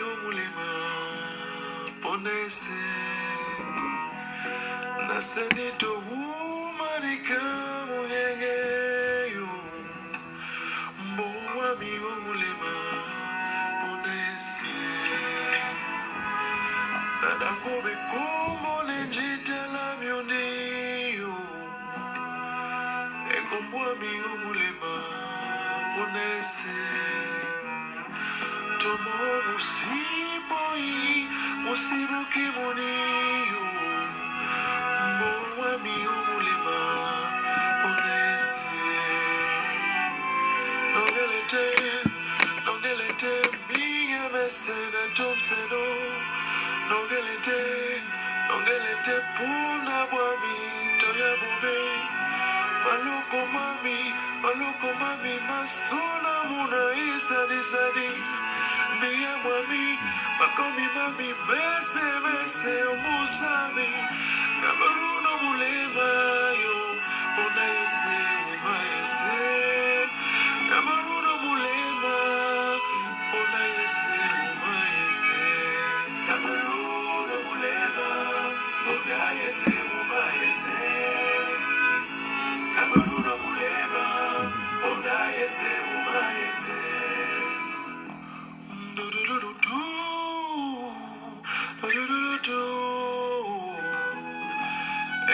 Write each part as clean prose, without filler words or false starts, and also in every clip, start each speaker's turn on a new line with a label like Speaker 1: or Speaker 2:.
Speaker 1: umulema ponese nasenito humanika munyengeyo mbowa mi umulema ponese nadangobe kumo lenjitela myondiyo ekombwa mi umulema ponese tomo musiboi musibu kimuniyo mbowa mi umulema ponese nongelete miye mesena tomseno nongelete puna bwami toya bube maloko mami masona muna isadi miya mwami makomi mami mese omusami kabaruno mulema yo unaese umaese kabaruno mulema unaese umaese kabaruno mulema unaese umaese kabaruno mulema unaese umaese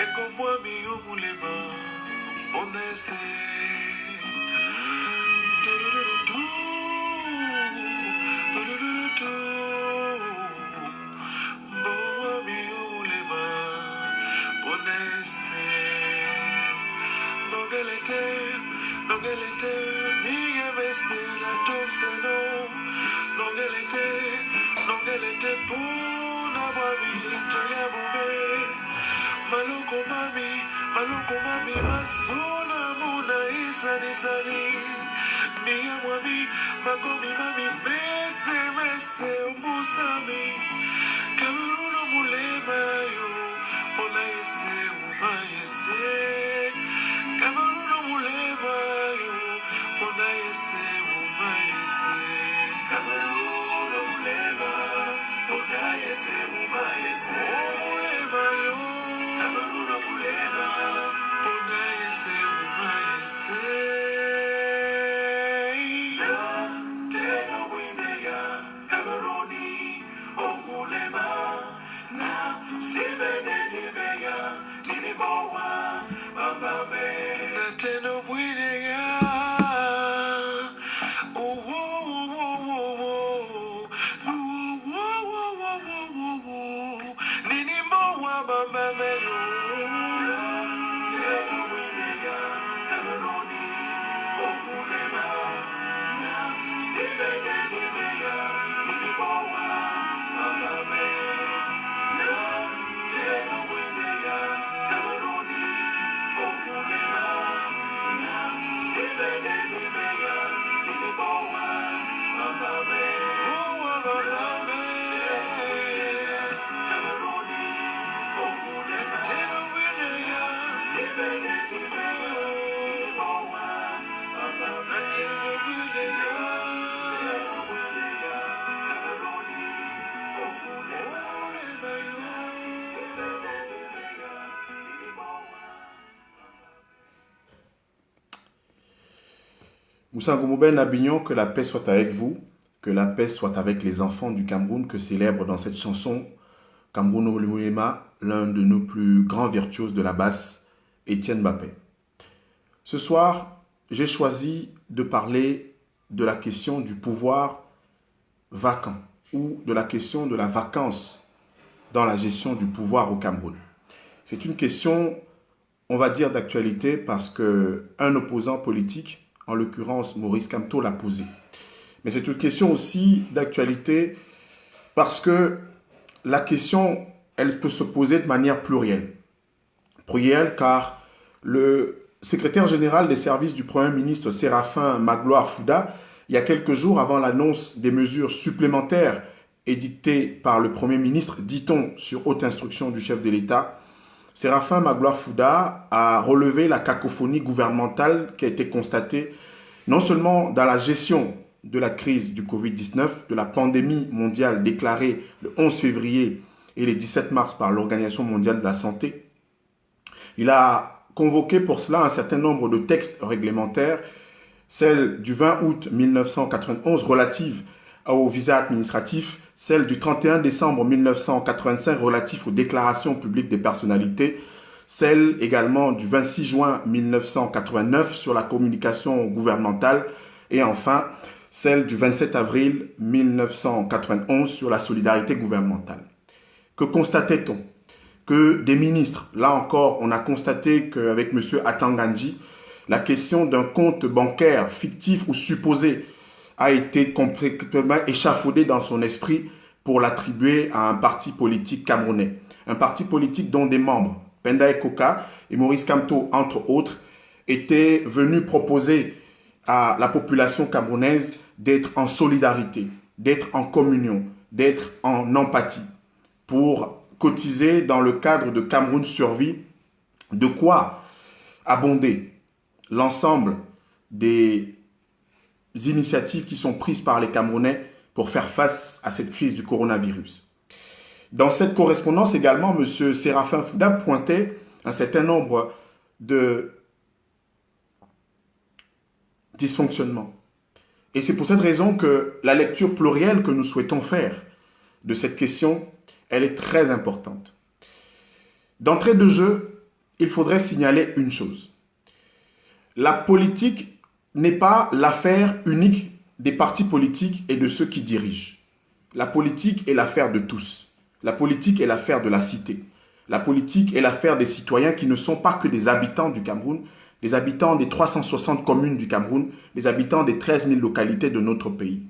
Speaker 1: Ekombwa mi umulema ponese mbowa mi umulema ponese nongelete miye mesela tomseno nongelete puna bwami toya bube maloko mami masona muna isani miya mwami makomi mami mese omusami kaburuno mulema yo onaese umaese kaburuno mulema yo onaese umaese kaburuno mulema onaese umaese mulema yo kaburuno mulema onaese umaese tena wineya kaburuni omulema na sibenejimeya ninibowa bambame na tena wineya ninibowa bambame tena wineya kaburuni omulema na sibenejimeya ninibowa bambame tena wineya kaburuni omulema na sibenejimeya ninibowa bambame kaburuni omulema tena wineya sibenejimeya ninibowa bambame tena wineya kaburuni omulema
Speaker 2: Moussa Ngoumoubel Nabignon, que la paix soit avec vous, que la paix soit avec les enfants du Cameroun que célèbre dans cette chanson Cameroun Olumulema, l'un de nos plus grands virtuoses de la basse, Étienne Mbappé. Ce soir, j'ai choisi de parler de la question du pouvoir vacant ou de la question de la vacance dans la gestion du pouvoir au Cameroun. C'est une question, on va dire, d'actualité parce qu'un opposant politique, en l'occurrence Maurice Kamto, l'a posée. Mais c'est une question aussi d'actualité parce que la question, elle peut se poser de manière plurielle. Plurielle car le secrétaire général des services du Premier ministre Séraphin Magloire Fouda, il y a quelques jours avant l'annonce des mesures supplémentaires édictées par le Premier ministre, dit-on sur haute instruction du chef de l'État, Séraphin Magloire Fouda a relevé la cacophonie gouvernementale qui a été constatée non seulement dans la gestion de la crise du Covid-19, de la pandémie mondiale déclarée le 11 février et le 17 mars par l'Organisation mondiale de la santé. Il a convoqué pour cela un certain nombre de textes réglementaires, celle du 20 août 1991 relative au visa administratif, celle du 31 décembre 1985 relative aux déclarations publiques des personnalités, celle également du 26 juin 1989 sur la communication gouvernementale et enfin celle du 27 avril 1991 sur la solidarité gouvernementale. Que constatait-on? Que des ministres, là encore, on a constaté qu'avec M. Atangandji, la question d'un compte bancaire fictif ou supposé a été complètement échafaudée dans son esprit pour l'attribuer à un parti politique camerounais. Un parti politique dont des membres, Penda Ekoka et Maurice Kamto, entre autres, étaient venus proposer à la population camerounaise d'être en solidarité, d'être en communion, d'être en empathie pour cotiser dans le cadre de Cameroun Survie, de quoi abonder l'ensemble des initiatives qui sont prises par les Camerounais pour faire face à cette crise du coronavirus. Dans cette correspondance également, M. Séraphin Fouda pointait un certain nombre de dysfonctionnements. Et c'est pour cette raison que la lecture plurielle que nous souhaitons faire de cette question, elle est très importante. D'entrée de jeu, il faudrait signaler une chose. La politique n'est pas l'affaire unique des partis politiques et de ceux qui dirigent. La politique est l'affaire de tous. La politique est l'affaire de la cité. La politique est l'affaire des citoyens qui ne sont pas que des habitants du Cameroun, des habitants des 360 communes du Cameroun, des habitants des 13 000 localités de notre pays.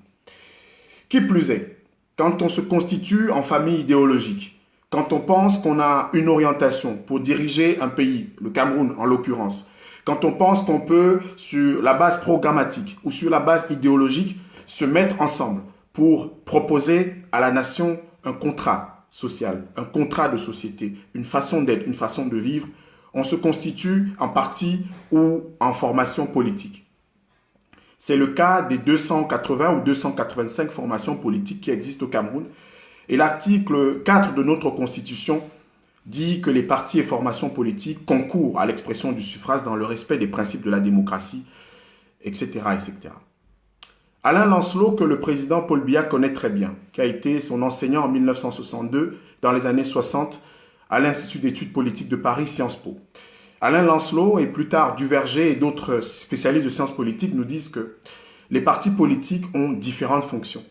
Speaker 2: Qui plus est, quand on se constitue en famille idéologique, quand on pense qu'on a une orientation pour diriger un pays, le Cameroun en l'occurrence, quand on pense qu'on peut, sur la base programmatique ou sur la base idéologique, se mettre ensemble pour proposer à la nation un contrat social, un contrat de société, une façon d'être, une façon de vivre, on se constitue en parti ou en formation politique. C'est le cas des 280 ou 285 formations politiques qui existent au Cameroun. Et l'article 4 de notre Constitution dit que les partis et formations politiques concourent à l'expression du suffrage dans le respect des principes de la démocratie, etc. etc. Alain Lancelot, que le président Paul Biya connaît très bien, qui a été son enseignant en 1962, dans les années 60, à l'Institut d'études politiques de Paris, Sciences Po. Alain Lancelot et plus tard Duverger et d'autres spécialistes de sciences politiques nous disent que les partis politiques ont différentes fonctions.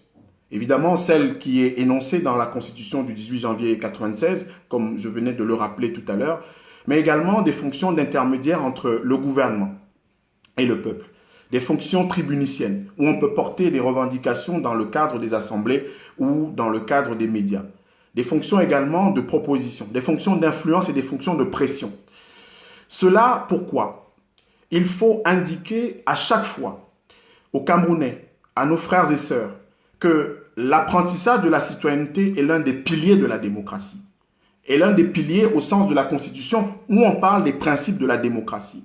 Speaker 2: Évidemment, celle qui est énoncée dans la Constitution du 18 janvier 1996, comme je venais de le rappeler tout à l'heure, mais également des fonctions d'intermédiaire entre le gouvernement et le peuple. Des fonctions tribuniciennes, où on peut porter des revendications dans le cadre des assemblées ou dans le cadre des médias. Des fonctions également de proposition, des fonctions d'influence et des fonctions de pression. Cela, pourquoi? Il faut indiquer à chaque fois aux Camerounais, à nos frères et sœurs, que l'apprentissage de la citoyenneté est l'un des piliers de la démocratie. Et l'un des piliers au sens de la Constitution où on parle des principes de la démocratie.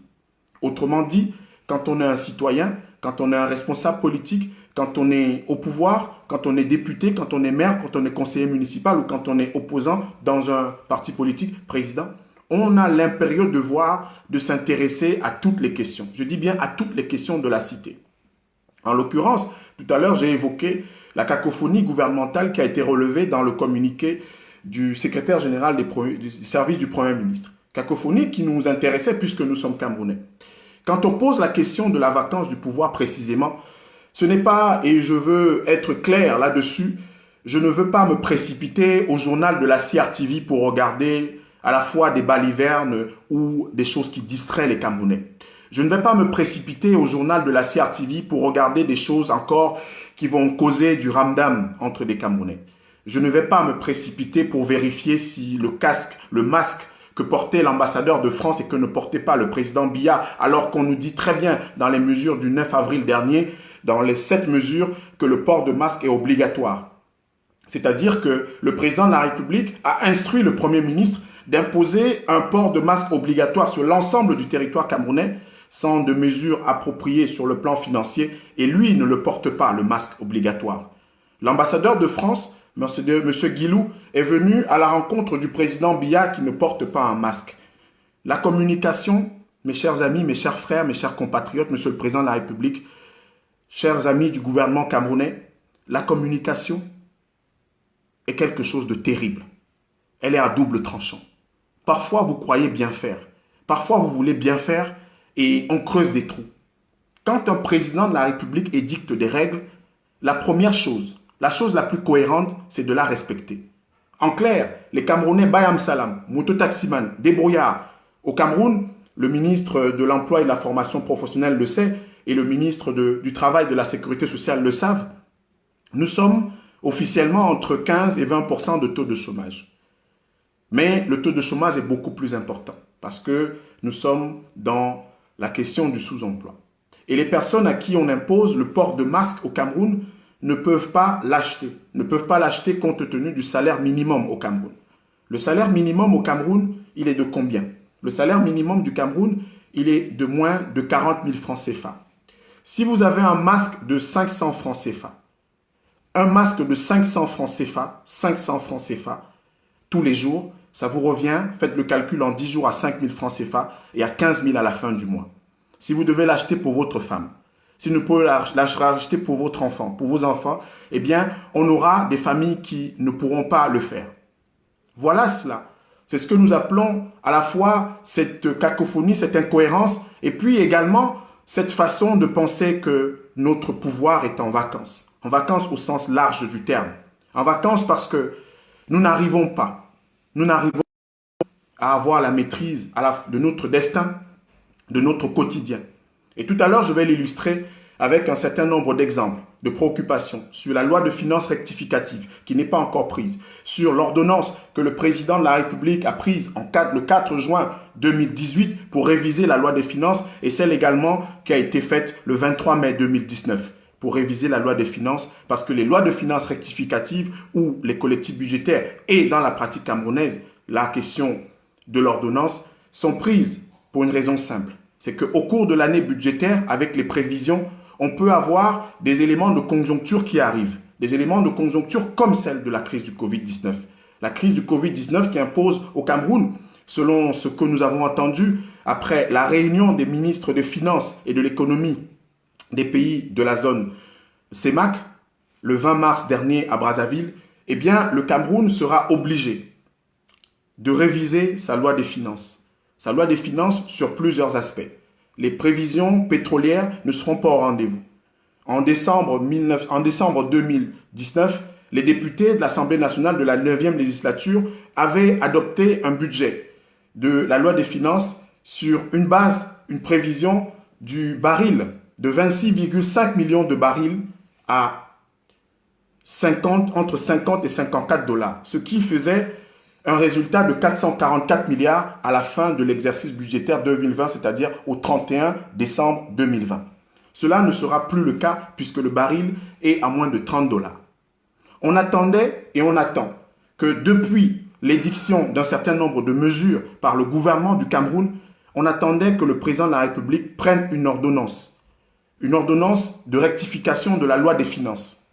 Speaker 2: Autrement dit, quand on est un citoyen, quand on est un responsable politique, quand on est au pouvoir, quand on est député, quand on est maire, quand on est conseiller municipal ou quand on est opposant dans un parti politique, président, on a l'impérieux devoir de s'intéresser à toutes les questions. Je dis bien à toutes les questions de la cité. En l'occurrence, tout à l'heure, j'ai évoqué la cacophonie gouvernementale qui a été relevée dans le communiqué du secrétaire général du service du Premier ministre. Cacophonie qui nous intéressait puisque nous sommes Camerounais. Quand on pose la question de la vacance du pouvoir précisément, ce n'est pas, et je veux être clair là-dessus, je ne veux pas me précipiter au journal de la CRTV pour regarder à la fois des balivernes ou des choses qui distraient les Camerounais. Je ne vais pas me précipiter au journal de la CRTV pour regarder des choses encore qui vont causer du ramdam entre des Camerounais. Je ne vais pas me précipiter pour vérifier si le masque que portait l'ambassadeur de France et que ne portait pas le président Biya, alors qu'on nous dit très bien dans les mesures du 9 avril dernier, dans les 7 mesures, que le port de masque est obligatoire. C'est-à-dire que le président de la République a instruit le Premier ministre d'imposer un port de masque obligatoire sur l'ensemble du territoire camerounais, sans de mesures appropriées sur le plan financier, et lui ne le porte pas, le masque obligatoire. L'ambassadeur de France, M. Guilou, est venu à la rencontre du président Biya qui ne porte pas un masque. La communication, mes chers amis, mes chers frères, mes chers compatriotes, Monsieur le Président de la République, chers amis du gouvernement camerounais, la communication est quelque chose de terrible. Elle est à double tranchant. Parfois, vous croyez bien faire. Parfois, vous voulez bien faire et on creuse des trous. Quand un président de la République édicte des règles, la première chose, la chose la plus cohérente, c'est de la respecter. En clair, les Camerounais Bayam Salam, Mouto Taximan, débrouillards. Au Cameroun, le ministre de l'Emploi et de la Formation professionnelle le sait et le ministre du Travail et de la Sécurité sociale le savent. Nous sommes officiellement entre 15 et 20% de taux de chômage. Mais le taux de chômage est beaucoup plus important parce que nous sommes dans la question du sous-emploi. Et les personnes à qui on impose le port de masque au Cameroun ne peuvent pas l'acheter compte tenu du salaire minimum au Cameroun. Le salaire minimum au Cameroun, il est de combien? Le salaire minimum du Cameroun, il est de moins de 40 000 francs CFA. Si vous avez un masque de 500 francs CFA, un masque de 500 francs CFA, tous les jours, ça vous revient, faites le calcul en 10 jours à 5 000 francs CFA et à 15 000 à la fin du mois. Si vous devez l'acheter pour votre femme, si vous ne pouvez l'acheter pour votre enfant, pour vos enfants, eh bien, on aura des familles qui ne pourront pas le faire. Voilà cela. C'est ce que nous appelons à la fois cette cacophonie, cette incohérence, et puis également cette façon de penser que notre pouvoir est en vacances. En vacances au sens large du terme. En vacances parce que nous n'arrivons pas à avoir la maîtrise de notre destin, de notre quotidien. Et tout à l'heure, je vais l'illustrer avec un certain nombre d'exemples, de préoccupations sur la loi de finances rectificative qui n'est pas encore prise, sur l'ordonnance que le président de la République a prise le 4 juin 2018 pour réviser la loi des finances et celle également qui a été faite le 23 mai 2019 pour réviser la loi des finances parce que les lois de finances rectificatives ou les collectifs budgétaires et dans la pratique camerounaise, la question de l'ordonnance sont prises pour une raison simple. C'est qu'au cours de l'année budgétaire, avec les prévisions, on peut avoir des éléments de conjoncture qui arrivent. Des éléments de conjoncture comme celle de la crise du Covid-19. La crise du Covid-19 qui impose au Cameroun, selon ce que nous avons entendu après la réunion des ministres des Finances et de l'économie des pays de la zone CEMAC, le 20 mars dernier à Brazzaville, eh bien, le Cameroun sera obligé de réviser sa loi des finances. Sa loi des finances sur plusieurs aspects. Les prévisions pétrolières ne seront pas au rendez-vous. En décembre 2019, les députés de l'Assemblée nationale de la 9e législature avaient adopté un budget de la loi des finances sur une prévision du baril de 26,5 millions de barils à entre 50 et 54 $, ce qui faisait un résultat de 444 milliards à la fin de l'exercice budgétaire 2020, c'est-à-dire au 31 décembre 2020. Cela ne sera plus le cas puisque le baril est à moins de 30 $. On attendait et on attend que depuis l'édiction d'un certain nombre de mesures par le gouvernement du Cameroun, on attendait que le président de la République prenne une ordonnance de rectification de la loi des finances,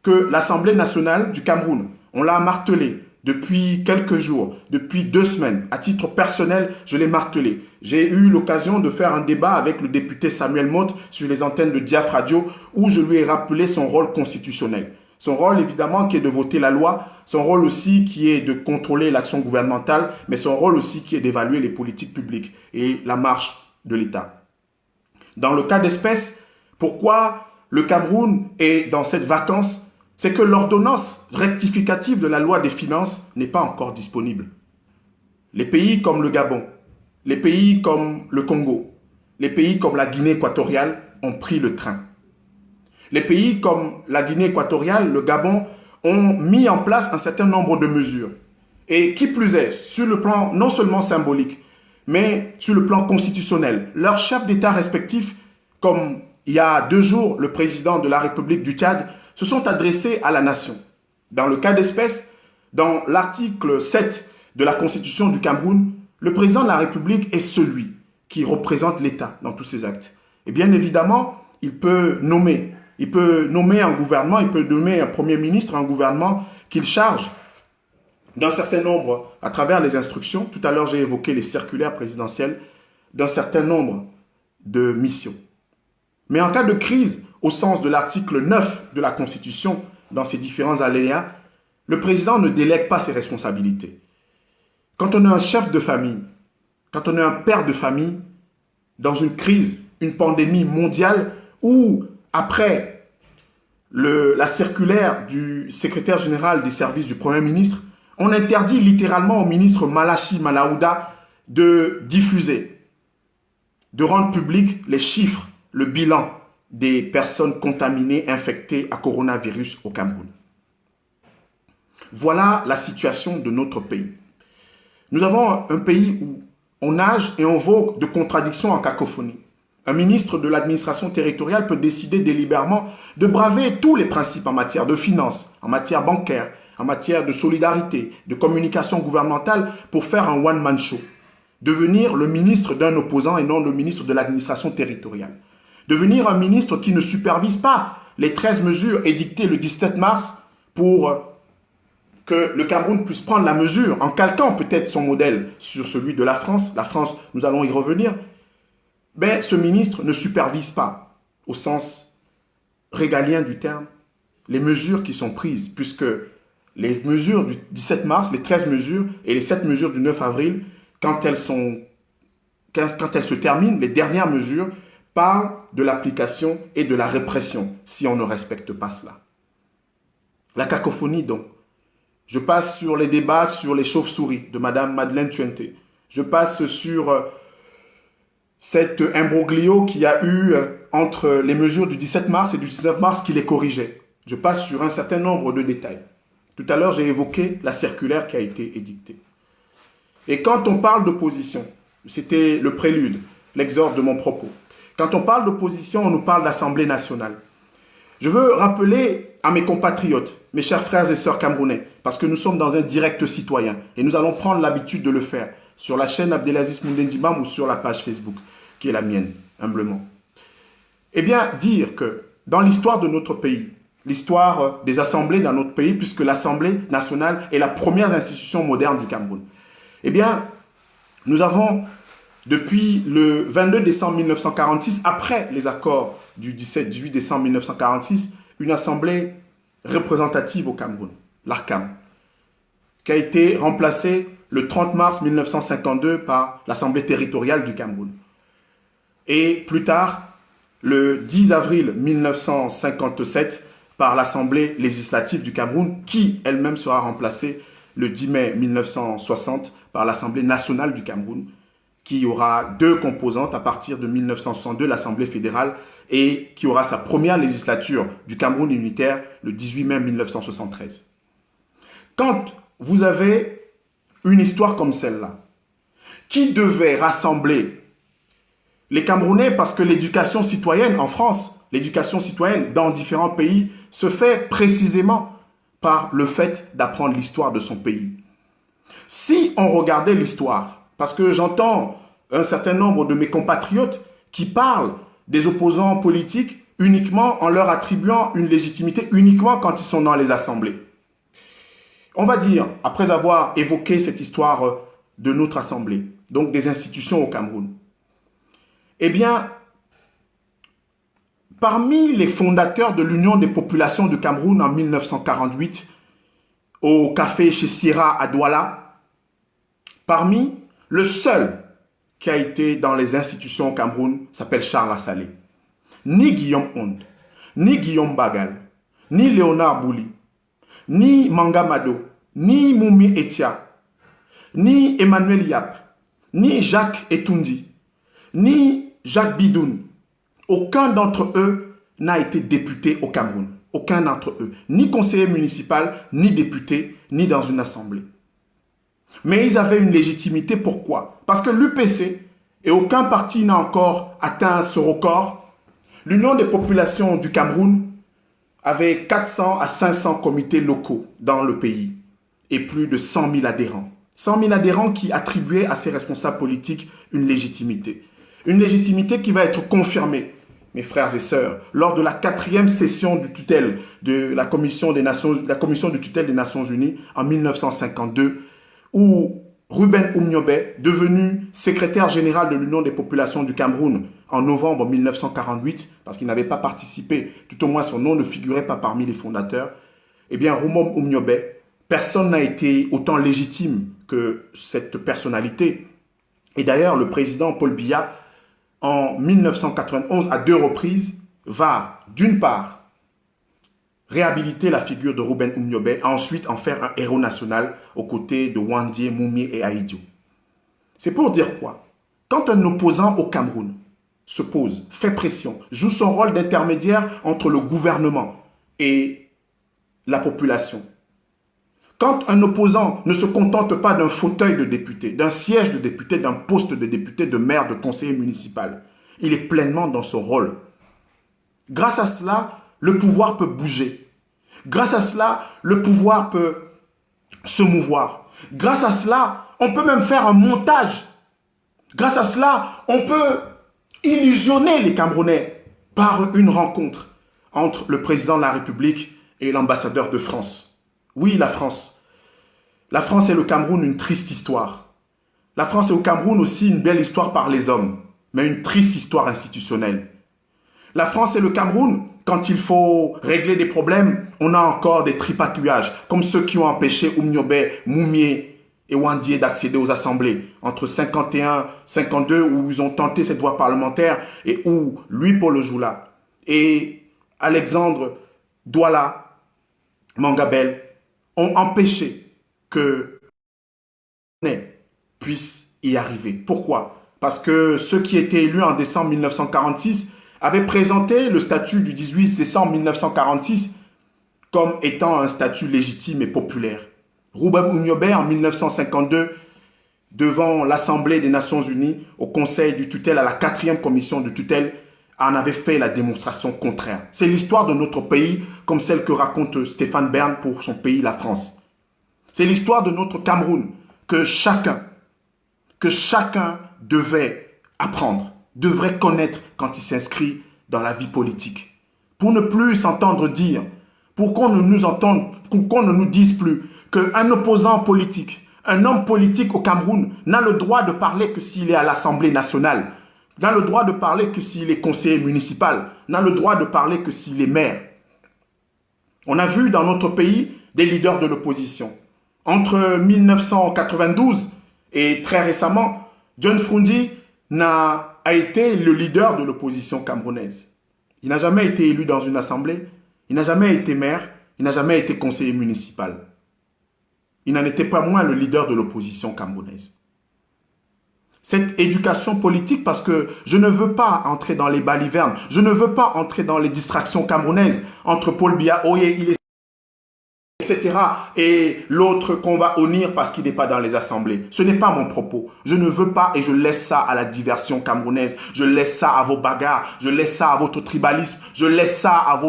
Speaker 2: que l'Assemblée nationale du Cameroun, on l'a martelé, depuis quelques jours, depuis 2 semaines, à titre personnel, je l'ai martelé. J'ai eu l'occasion de faire un débat avec le député Samuel Motte sur les antennes de Diaf Radio où je lui ai rappelé son rôle constitutionnel. Son rôle évidemment qui est de voter la loi, son rôle aussi qui est de contrôler l'action gouvernementale, mais son rôle aussi qui est d'évaluer les politiques publiques et la marche de l'État. Dans le cas d'espèce, pourquoi le Cameroun est dans cette vacance? C'est que l'ordonnance rectificative de la loi des finances n'est pas encore disponible. Les pays comme le Gabon, les pays comme le Congo, les pays comme la Guinée équatoriale ont pris le train. Les pays comme la Guinée équatoriale, le Gabon, ont mis en place un certain nombre de mesures. Et qui plus est, sur le plan non seulement symbolique, mais sur le plan constitutionnel, leurs chefs d'État respectifs, comme il y a 2 jours, le président de la République du Tchad, se sont adressés à la nation. Dans le cas d'espèce, dans l'article 7 de la Constitution du Cameroun, le président de la République est celui qui représente l'État dans tous ses actes. Et bien évidemment, il peut nommer un gouvernement, il peut nommer un premier ministre, un gouvernement qu'il charge d'un certain nombre, à travers les instructions, tout à l'heure j'ai évoqué les circulaires présidentielles, d'un certain nombre de missions. Mais en cas de crise, au sens de l'article 9 de la Constitution, dans ses différents aléas, le président ne délègue pas ses responsabilités. Quand on est un chef de famille, quand on est un père de famille, dans une crise, une pandémie mondiale, ou après la circulaire du secrétaire général des services du Premier ministre, on interdit littéralement au ministre Malachi Malaouda de diffuser, de rendre public les chiffres, le bilan des personnes contaminées, infectées à coronavirus au Cameroun. Voilà la situation de notre pays. Nous avons un pays où on nage et on vogue de contradictions en cacophonie. Un ministre de l'administration territoriale peut décider délibérément de braver tous les principes en matière de finances, en matière bancaire, en matière de solidarité, de communication gouvernementale pour faire un one-man show. Devenir le ministre d'un opposant et non le ministre de l'administration territoriale. Devenir un ministre qui ne supervise pas les 13 mesures édictées le 17 mars pour que le Cameroun puisse prendre la mesure en calquant peut-être son modèle sur celui de la France. La France, nous allons y revenir. Mais ce ministre ne supervise pas, au sens régalien du terme, les mesures qui sont prises, puisque les mesures du 17 mars, les 13 mesures et les 7 mesures du 9 avril, quand elles se terminent, les dernières mesures parlent de l'application et de la répression si on ne respecte pas cela. La cacophonie donc. Je passe sur les débats sur les chauves-souris de Mme Madeleine Tuenté. Je passe sur cet imbroglio qu'il y a eu entre les mesures du 17 mars et du 19 mars qui les corrigeaient. Je passe sur un certain nombre de détails. Tout à l'heure, j'ai évoqué la circulaire qui a été édictée. Et quand on parle d'opposition, c'était le prélude, l'exorde de mon propos. Quand on parle d'opposition, on nous parle d'Assemblée nationale. Je veux rappeler à mes compatriotes, mes chers frères et sœurs camerounais, parce que nous sommes dans un direct citoyen et nous allons prendre l'habitude de le faire sur la chaîne Abdelaziz Moundendimam ou sur la page Facebook, qui est la mienne, humblement. Eh bien, dire que dans l'histoire de notre pays, l'histoire des assemblées dans notre pays, puisque l'Assemblée nationale est la première institution moderne du Cameroun, eh bien, nous avons, depuis le 22 décembre 1946, après les accords du 17-18 décembre 1946, une assemblée représentative au Cameroun, l'ARCAM, qui a été remplacée le 30 mars 1952 par l'Assemblée territoriale du Cameroun. Et plus tard, le 10 avril 1957, par l'Assemblée législative du Cameroun, qui elle-même sera remplacée le 10 mai 1960 par l'Assemblée nationale du Cameroun, qui aura 2 composantes à partir de 1962, l'Assemblée fédérale, et qui aura sa première législature du Cameroun unitaire le 18 mai 1973. Quand vous avez une histoire comme celle-là, qui devait rassembler les Camerounais, parce que l'éducation citoyenne en France, l'éducation citoyenne dans différents pays, se fait précisément par le fait d'apprendre l'histoire de son pays. Si on regardait l'histoire, parce que j'entends un certain nombre de mes compatriotes qui parlent des opposants politiques uniquement en leur attribuant une légitimité uniquement quand ils sont dans les assemblées. On va dire, après avoir évoqué cette histoire de notre assemblée, donc des institutions au Cameroun, eh bien, parmi les fondateurs de l'Union des populations du Cameroun en 1948, au café chez Sierra à Douala, parmi le seul qui a été dans les institutions au Cameroun s'appelle Charles Assalé. Ni Guillaume Onde, ni Guillaume Bagal, ni Léonard Bouli, ni Manga Mado, ni Moumi Etia, ni Emmanuel Yap, ni Jacques Etoundi, ni Jacques Bidoun. Aucun d'entre eux n'a été député au Cameroun. Aucun d'entre eux. Ni conseiller municipal, ni député, ni dans une assemblée. Mais ils avaient une légitimité. Pourquoi? Parce que l'UPC, et aucun parti n'a encore atteint ce record, l'Union des populations du Cameroun avait 400 à 500 comités locaux dans le pays et plus de 100 000 adhérents. 100 000 adhérents qui attribuaient à ces responsables politiques une légitimité. Une légitimité qui va être confirmée, mes frères et sœurs, lors de la 4e session du tutelle de la commission de tutelle des Nations Unies en 1952, où Ruben Oumniobé, devenu secrétaire général de l'Union des populations du Cameroun en novembre 1948, parce qu'il n'avait pas participé, tout au moins son nom ne figurait pas parmi les fondateurs, eh bien, Ruben Oumniobé, personne n'a été autant légitime que cette personnalité. Et d'ailleurs, le président Paul Biya, en 1991, à 2 reprises, va, d'une part, réhabiliter la figure de Ruben Oumniobé, et ensuite en faire un héros national aux côtés de Wandie, Moumi et Ahidjo. C'est pour dire quoi? Quand un opposant au Cameroun se pose, fait pression, joue son rôle d'intermédiaire entre le gouvernement et la population, quand un opposant ne se contente pas d'un fauteuil de député, d'un siège de député, d'un poste de député, de maire, de conseiller municipal, il est pleinement dans son rôle. Grâce à cela, le pouvoir peut bouger. Grâce à cela, le pouvoir peut se mouvoir. Grâce à cela, on peut même faire un montage. Grâce à cela, on peut illusionner les Camerounais par une rencontre entre le président de la République et l'ambassadeur de France. Oui, la France. La France et le Cameroun, une triste histoire. La France et le Cameroun aussi une belle histoire par les hommes, mais une triste histoire institutionnelle. La France et le Cameroun, quand il faut régler des problèmes, on a encore des tripatouillages, comme ceux qui ont empêché Oumniobé, Moumié et Wandie d'accéder aux assemblées entre 51 et 52, où ils ont tenté cette voie parlementaire, et où Louis Paul Ojoula et Alexandre Douala Mangabel ont empêché que puisse y arriver. Pourquoi? Parce que ceux qui étaient élus en décembre 1946 avaient présenté le statut du 18 décembre 1946 comme étant un statut légitime et populaire. Ruben Oumniobé, en 1952, devant l'Assemblée des Nations Unies, au Conseil du tutelle, à la 4e commission de tutelle, en avait fait la démonstration contraire. C'est l'histoire de notre pays, comme celle que raconte Stéphane Bern pour son pays, la France. C'est l'histoire de notre Cameroun que chacun devait apprendre, devrait connaître quand il s'inscrit dans la vie politique. Pour ne plus s'entendre dire, pour qu'on ne nous dise plus qu'un opposant politique, un homme politique au Cameroun n'a le droit de parler que s'il est à l'Assemblée nationale, n'a le droit de parler que s'il est conseiller municipal, n'a le droit de parler que s'il est maire. On a vu dans notre pays des leaders de l'opposition. Entre 1992 et très récemment, John Frundi a été le leader de l'opposition camerounaise. Il n'a jamais été élu dans une assemblée, il n'a jamais été maire, il n'a jamais été conseiller municipal. Il n'en était pas moins le leader de l'opposition camerounaise. Cette éducation politique, parce que je ne veux pas entrer dans les balivernes, je ne veux pas entrer dans les distractions camerounaises entre Paul Biya, etc. et l'autre qu'on va honnir parce qu'il n'est pas dans les assemblées. Ce n'est pas mon propos. Je ne veux pas et je laisse ça à la diversion camerounaise. Je laisse ça à vos bagarres. Je laisse ça à votre tribalisme. Je laisse ça à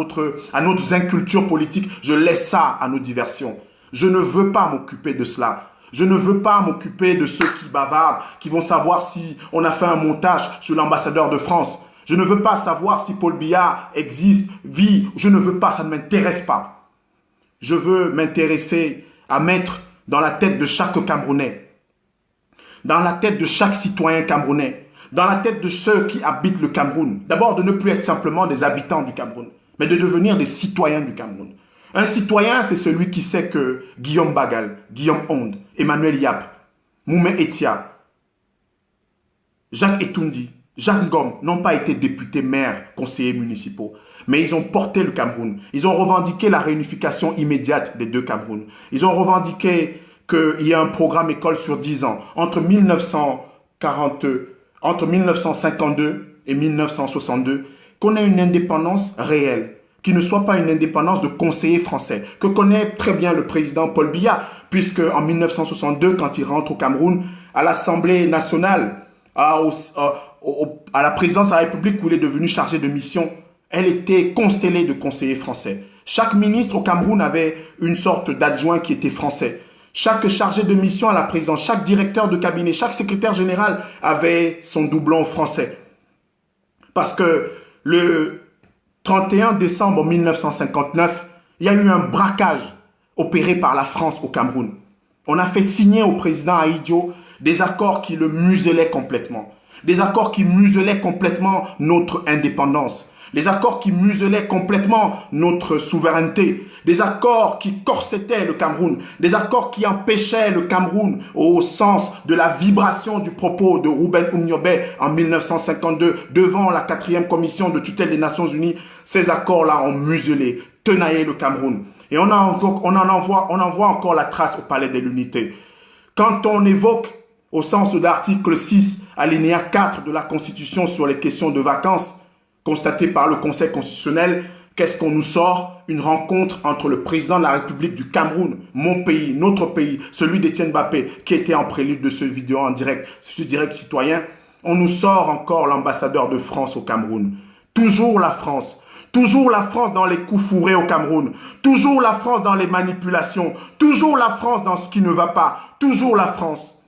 Speaker 2: notre inculture politique. Je laisse ça à nos diversions. Je ne veux pas m'occuper de cela. Je ne veux pas m'occuper de ceux qui bavardent, qui vont savoir si on a fait un montage sur l'ambassadeur de France. Je ne veux pas savoir si Paul Biya existe, vit. Je ne veux pas, ça ne m'intéresse pas. Je veux m'intéresser à mettre dans la tête de chaque Camerounais, dans la tête de chaque citoyen camerounais, dans la tête de ceux qui habitent le Cameroun. D'abord, de ne plus être simplement des habitants du Cameroun, mais de devenir des citoyens du Cameroun. Un citoyen, c'est celui qui sait que Guillaume Bagal, Guillaume Onde, Emmanuel Yap, Moumé Etia, Jacques Etoundi, Jacques Ngom n'ont pas été députés, maires, conseillers municipaux. Mais ils ont porté le Cameroun. Ils ont revendiqué la réunification immédiate des deux Camerouns. Ils ont revendiqué qu'il y ait un programme école sur 10 ans. Entre 1952 et 1962, qu'on ait une indépendance réelle, qui ne soit pas une indépendance de conseillers français, que connaît très bien le président Paul Biya, puisque en 1962, quand il rentre au Cameroun, à l'Assemblée nationale, à la présidence de la République où il est devenu chargé de mission, elle était constellée de conseillers français. Chaque ministre au Cameroun avait une sorte d'adjoint qui était français. Chaque chargé de mission à la présidence, chaque directeur de cabinet, chaque secrétaire général avait son doublon français. Parce que le 31 décembre 1959, il y a eu un braquage opéré par la France au Cameroun. On a fait signer au président Ahidjo des accords qui le muselaient complètement. Des accords qui muselaient complètement notre indépendance. Des accords qui muselaient complètement notre souveraineté. Des accords qui corsettaient le Cameroun. Des accords qui empêchaient le Cameroun au sens de la vibration du propos de Rouben Oumniobé en 1952 devant la 4e commission de tutelle des Nations Unies. Ces accords-là ont muselé, tenaillé le Cameroun. Et on en voit encore la trace au Palais de l'Unité. Quand on évoque, au sens de l'article 6, alinéa 4 de la Constitution sur les questions de vacances, constatées par le Conseil constitutionnel, qu'est-ce qu'on nous sort? Une rencontre entre le président de la République du Cameroun, mon pays, notre pays, celui d'Étienne Mbappé, qui était en prélude de ce vidéo en direct, ce direct citoyen. On nous sort encore l'ambassadeur de France au Cameroun. Toujours la France. Toujours la France dans les coups fourrés au Cameroun. Toujours la France dans les manipulations. Toujours la France dans ce qui ne va pas. Toujours la France.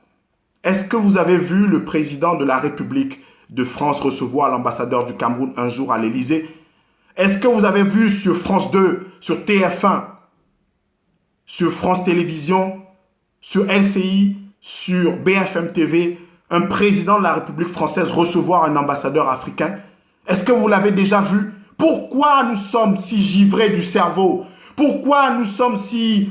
Speaker 2: Est-ce que vous avez vu le président de la République de France recevoir l'ambassadeur du Cameroun un jour à l'Élysée? Est-ce que vous avez vu sur France 2, sur TF1, sur France Télévisions, sur LCI, sur BFM TV, un président de la République française recevoir un ambassadeur africain? Est-ce que vous l'avez déjà vu? Pourquoi nous sommes si givrés du cerveau? Pourquoi nous sommes si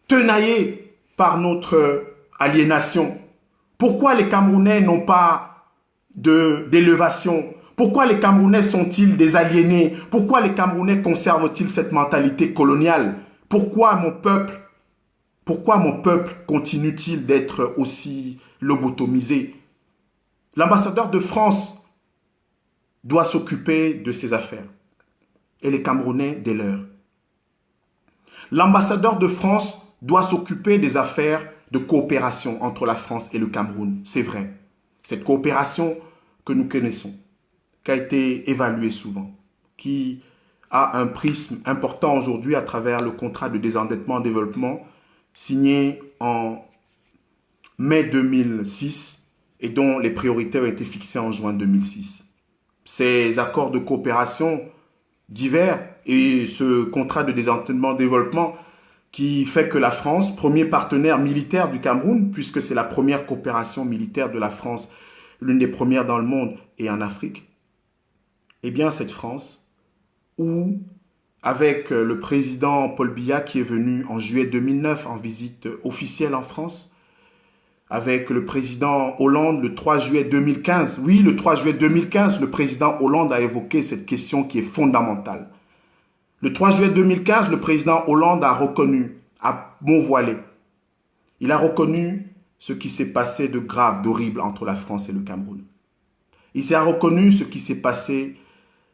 Speaker 2: tenaillés par notre aliénation? Pourquoi les Camerounais n'ont pas d'élévation? Pourquoi les Camerounais sont-ils des aliénés? Pourquoi les Camerounais conservent-ils cette mentalité coloniale? Pourquoi mon peuple continue-t-il d'être aussi lobotomisé? L'ambassadeur de France doit s'occuper de ses affaires et les Camerounais des leurs. L'ambassadeur de France doit s'occuper des affaires de coopération entre la France et le Cameroun. C'est vrai. Cette coopération que nous connaissons, qui a été évaluée souvent, qui a un prisme important aujourd'hui à travers le contrat de désendettement et développement signé en mai 2006 et dont les priorités ont été fixées en juin 2006. Ces accords de coopération divers et ce contrat de désendettement et développement qui fait que la France, premier partenaire militaire du Cameroun, puisque c'est la première coopération militaire de la France, l'une des premières dans le monde et en Afrique, eh bien cette France, où avec le président Paul Biya qui est venu en juillet 2009 en visite officielle en France, avec le président Hollande le 3 juillet 2015. Oui, le 3 juillet 2015, le président Hollande a évoqué cette question qui est fondamentale. Le 3 juillet 2015, le président Hollande a reconnu, à Montvoilé, il a reconnu ce qui s'est passé de grave, d'horrible entre la France et le Cameroun. Il a reconnu ce qui s'est passé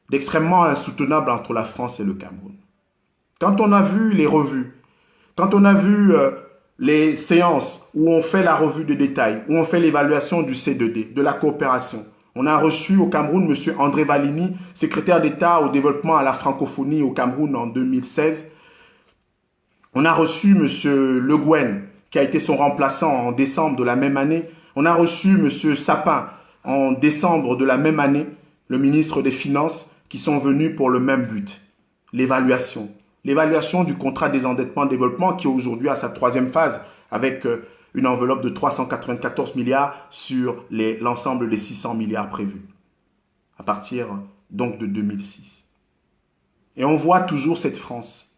Speaker 2: d'extrêmement insoutenable entre la France et le Cameroun. Quand on a vu les revues, quand on a vu les séances où on fait la revue de détail, où on fait l'évaluation du C2D, de la coopération, on a reçu au Cameroun M. André Valigny, secrétaire d'État au développement à la francophonie au Cameroun en 2016. On a reçu M. Le Guen, qui a été son remplaçant en décembre de la même année. On a reçu M. Sapin en décembre de la même année, le ministre des Finances, qui sont venus pour le même but, l'évaluation. L'évaluation du contrat des endettements développement qui aujourd'hui a sa 3e phase avec une enveloppe de 394 milliards sur l'ensemble des 600 milliards prévus à partir donc de 2006. Et on voit toujours cette France.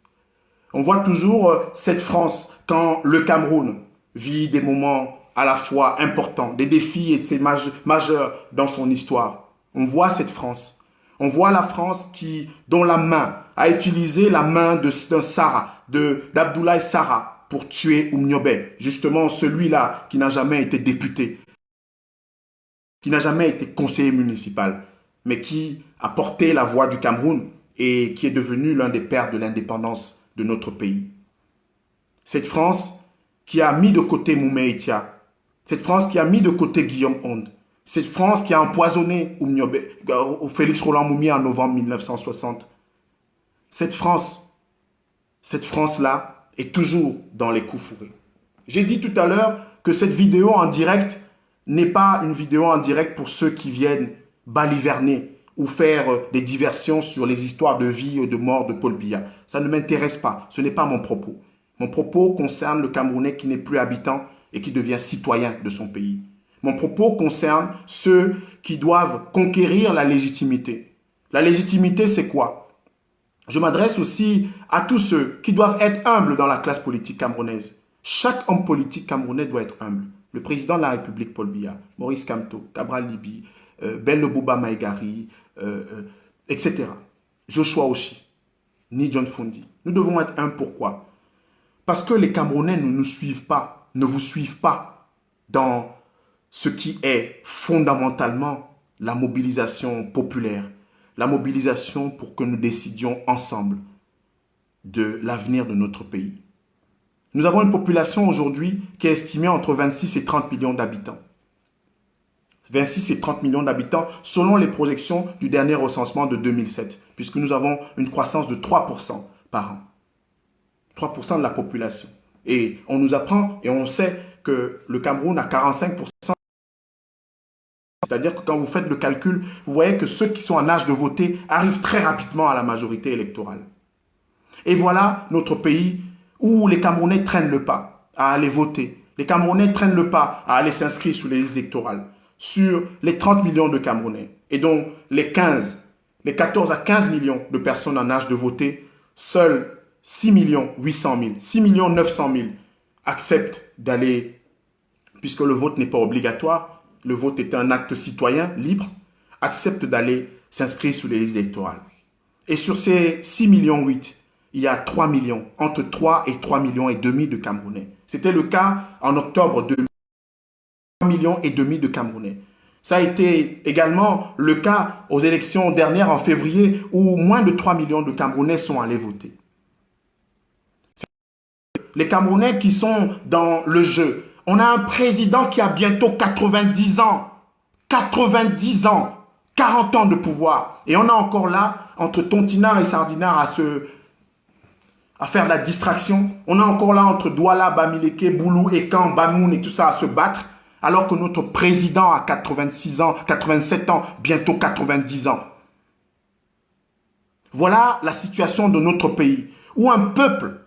Speaker 2: On voit toujours cette France quand le Cameroun vit des moments à la fois importants, des défis et majeurs dans son histoire. On voit cette France. On voit la France dont la main a utilisé la main d'Abdoulaye Sarr pour tuer Oumniobé, justement celui-là qui n'a jamais été député, qui n'a jamais été conseiller municipal, mais qui a porté la voix du Cameroun et qui est devenu l'un des pères de l'indépendance de notre pays. Cette France qui a mis de côté Moumé Itia, cette France qui a mis de côté Guillaume Onde, cette France qui a empoisonné Félix Roland Moumi en novembre 1960. Cette France-là est toujours dans les coups fourrés. J'ai dit tout à l'heure que cette vidéo en direct n'est pas une vidéo en direct pour ceux qui viennent baliverner ou faire des diversions sur les histoires de vie ou de mort de Paul Biya. Ça ne m'intéresse pas. Ce n'est pas mon propos. Mon propos concerne le Camerounais qui n'est plus habitant et qui devient citoyen de son pays. Mon propos concerne ceux qui doivent conquérir la légitimité. La légitimité, c'est quoi? Je m'adresse aussi à tous ceux qui doivent être humbles dans la classe politique camerounaise. Chaque homme politique camerounais doit être humble. Le président de la République, Paul Biya, Maurice Kamto, Cabral Liby, Bello Bouba Maïgari, etc. Joshua Oshi, ni John Fondi. Nous devons être humbles. Pourquoi? Parce que les Camerounais ne nous suivent pas, ne vous suivent pas dans ce qui est fondamentalement la mobilisation populaire, la mobilisation pour que nous décidions ensemble de l'avenir de notre pays. Nous avons une population aujourd'hui qui est estimée entre 26 et 30 millions d'habitants. 26 et 30 millions d'habitants selon les projections du dernier recensement de 2007, puisque nous avons une croissance de 3% par an. 3% de la population. Et on nous apprend et on sait que le Cameroun a 45%. C'est-à-dire que quand vous faites le calcul, vous voyez que ceux qui sont en âge de voter arrivent très rapidement à la majorité électorale. Et voilà notre pays où les Camerounais traînent le pas à aller voter. Les Camerounais traînent le pas à aller s'inscrire sur les listes électorales. Sur les 30 millions de Camerounais. Et donc les 14 à 15 millions de personnes en âge de voter, seuls 6 800 000, 6 900 000 acceptent d'aller, puisque le vote n'est pas obligatoire, le vote est un acte citoyen libre, acceptent d'aller s'inscrire sur les listes électorales. Et sur ces 6,8 millions, il y a 3 millions, entre 3 et 3,5 millions de Camerounais. C'était le cas en octobre 2000. 3,5 millions de Camerounais. Ça a été également le cas aux élections dernières en février où moins de 3 millions de Camerounais sont allés voter. Les Camerounais qui sont dans le jeu. On a un président qui a bientôt 90 ans. 90 ans. 40 ans de pouvoir. Et on a encore là, entre Tontinard et Sardinard, à faire la distraction. On a encore là entre Douala, Bamileke, Boulou, Ekan, Bamoun et tout ça à se battre. Alors que notre président a 86 ans, 87 ans, bientôt 90 ans. Voilà la situation de notre pays, où un peuple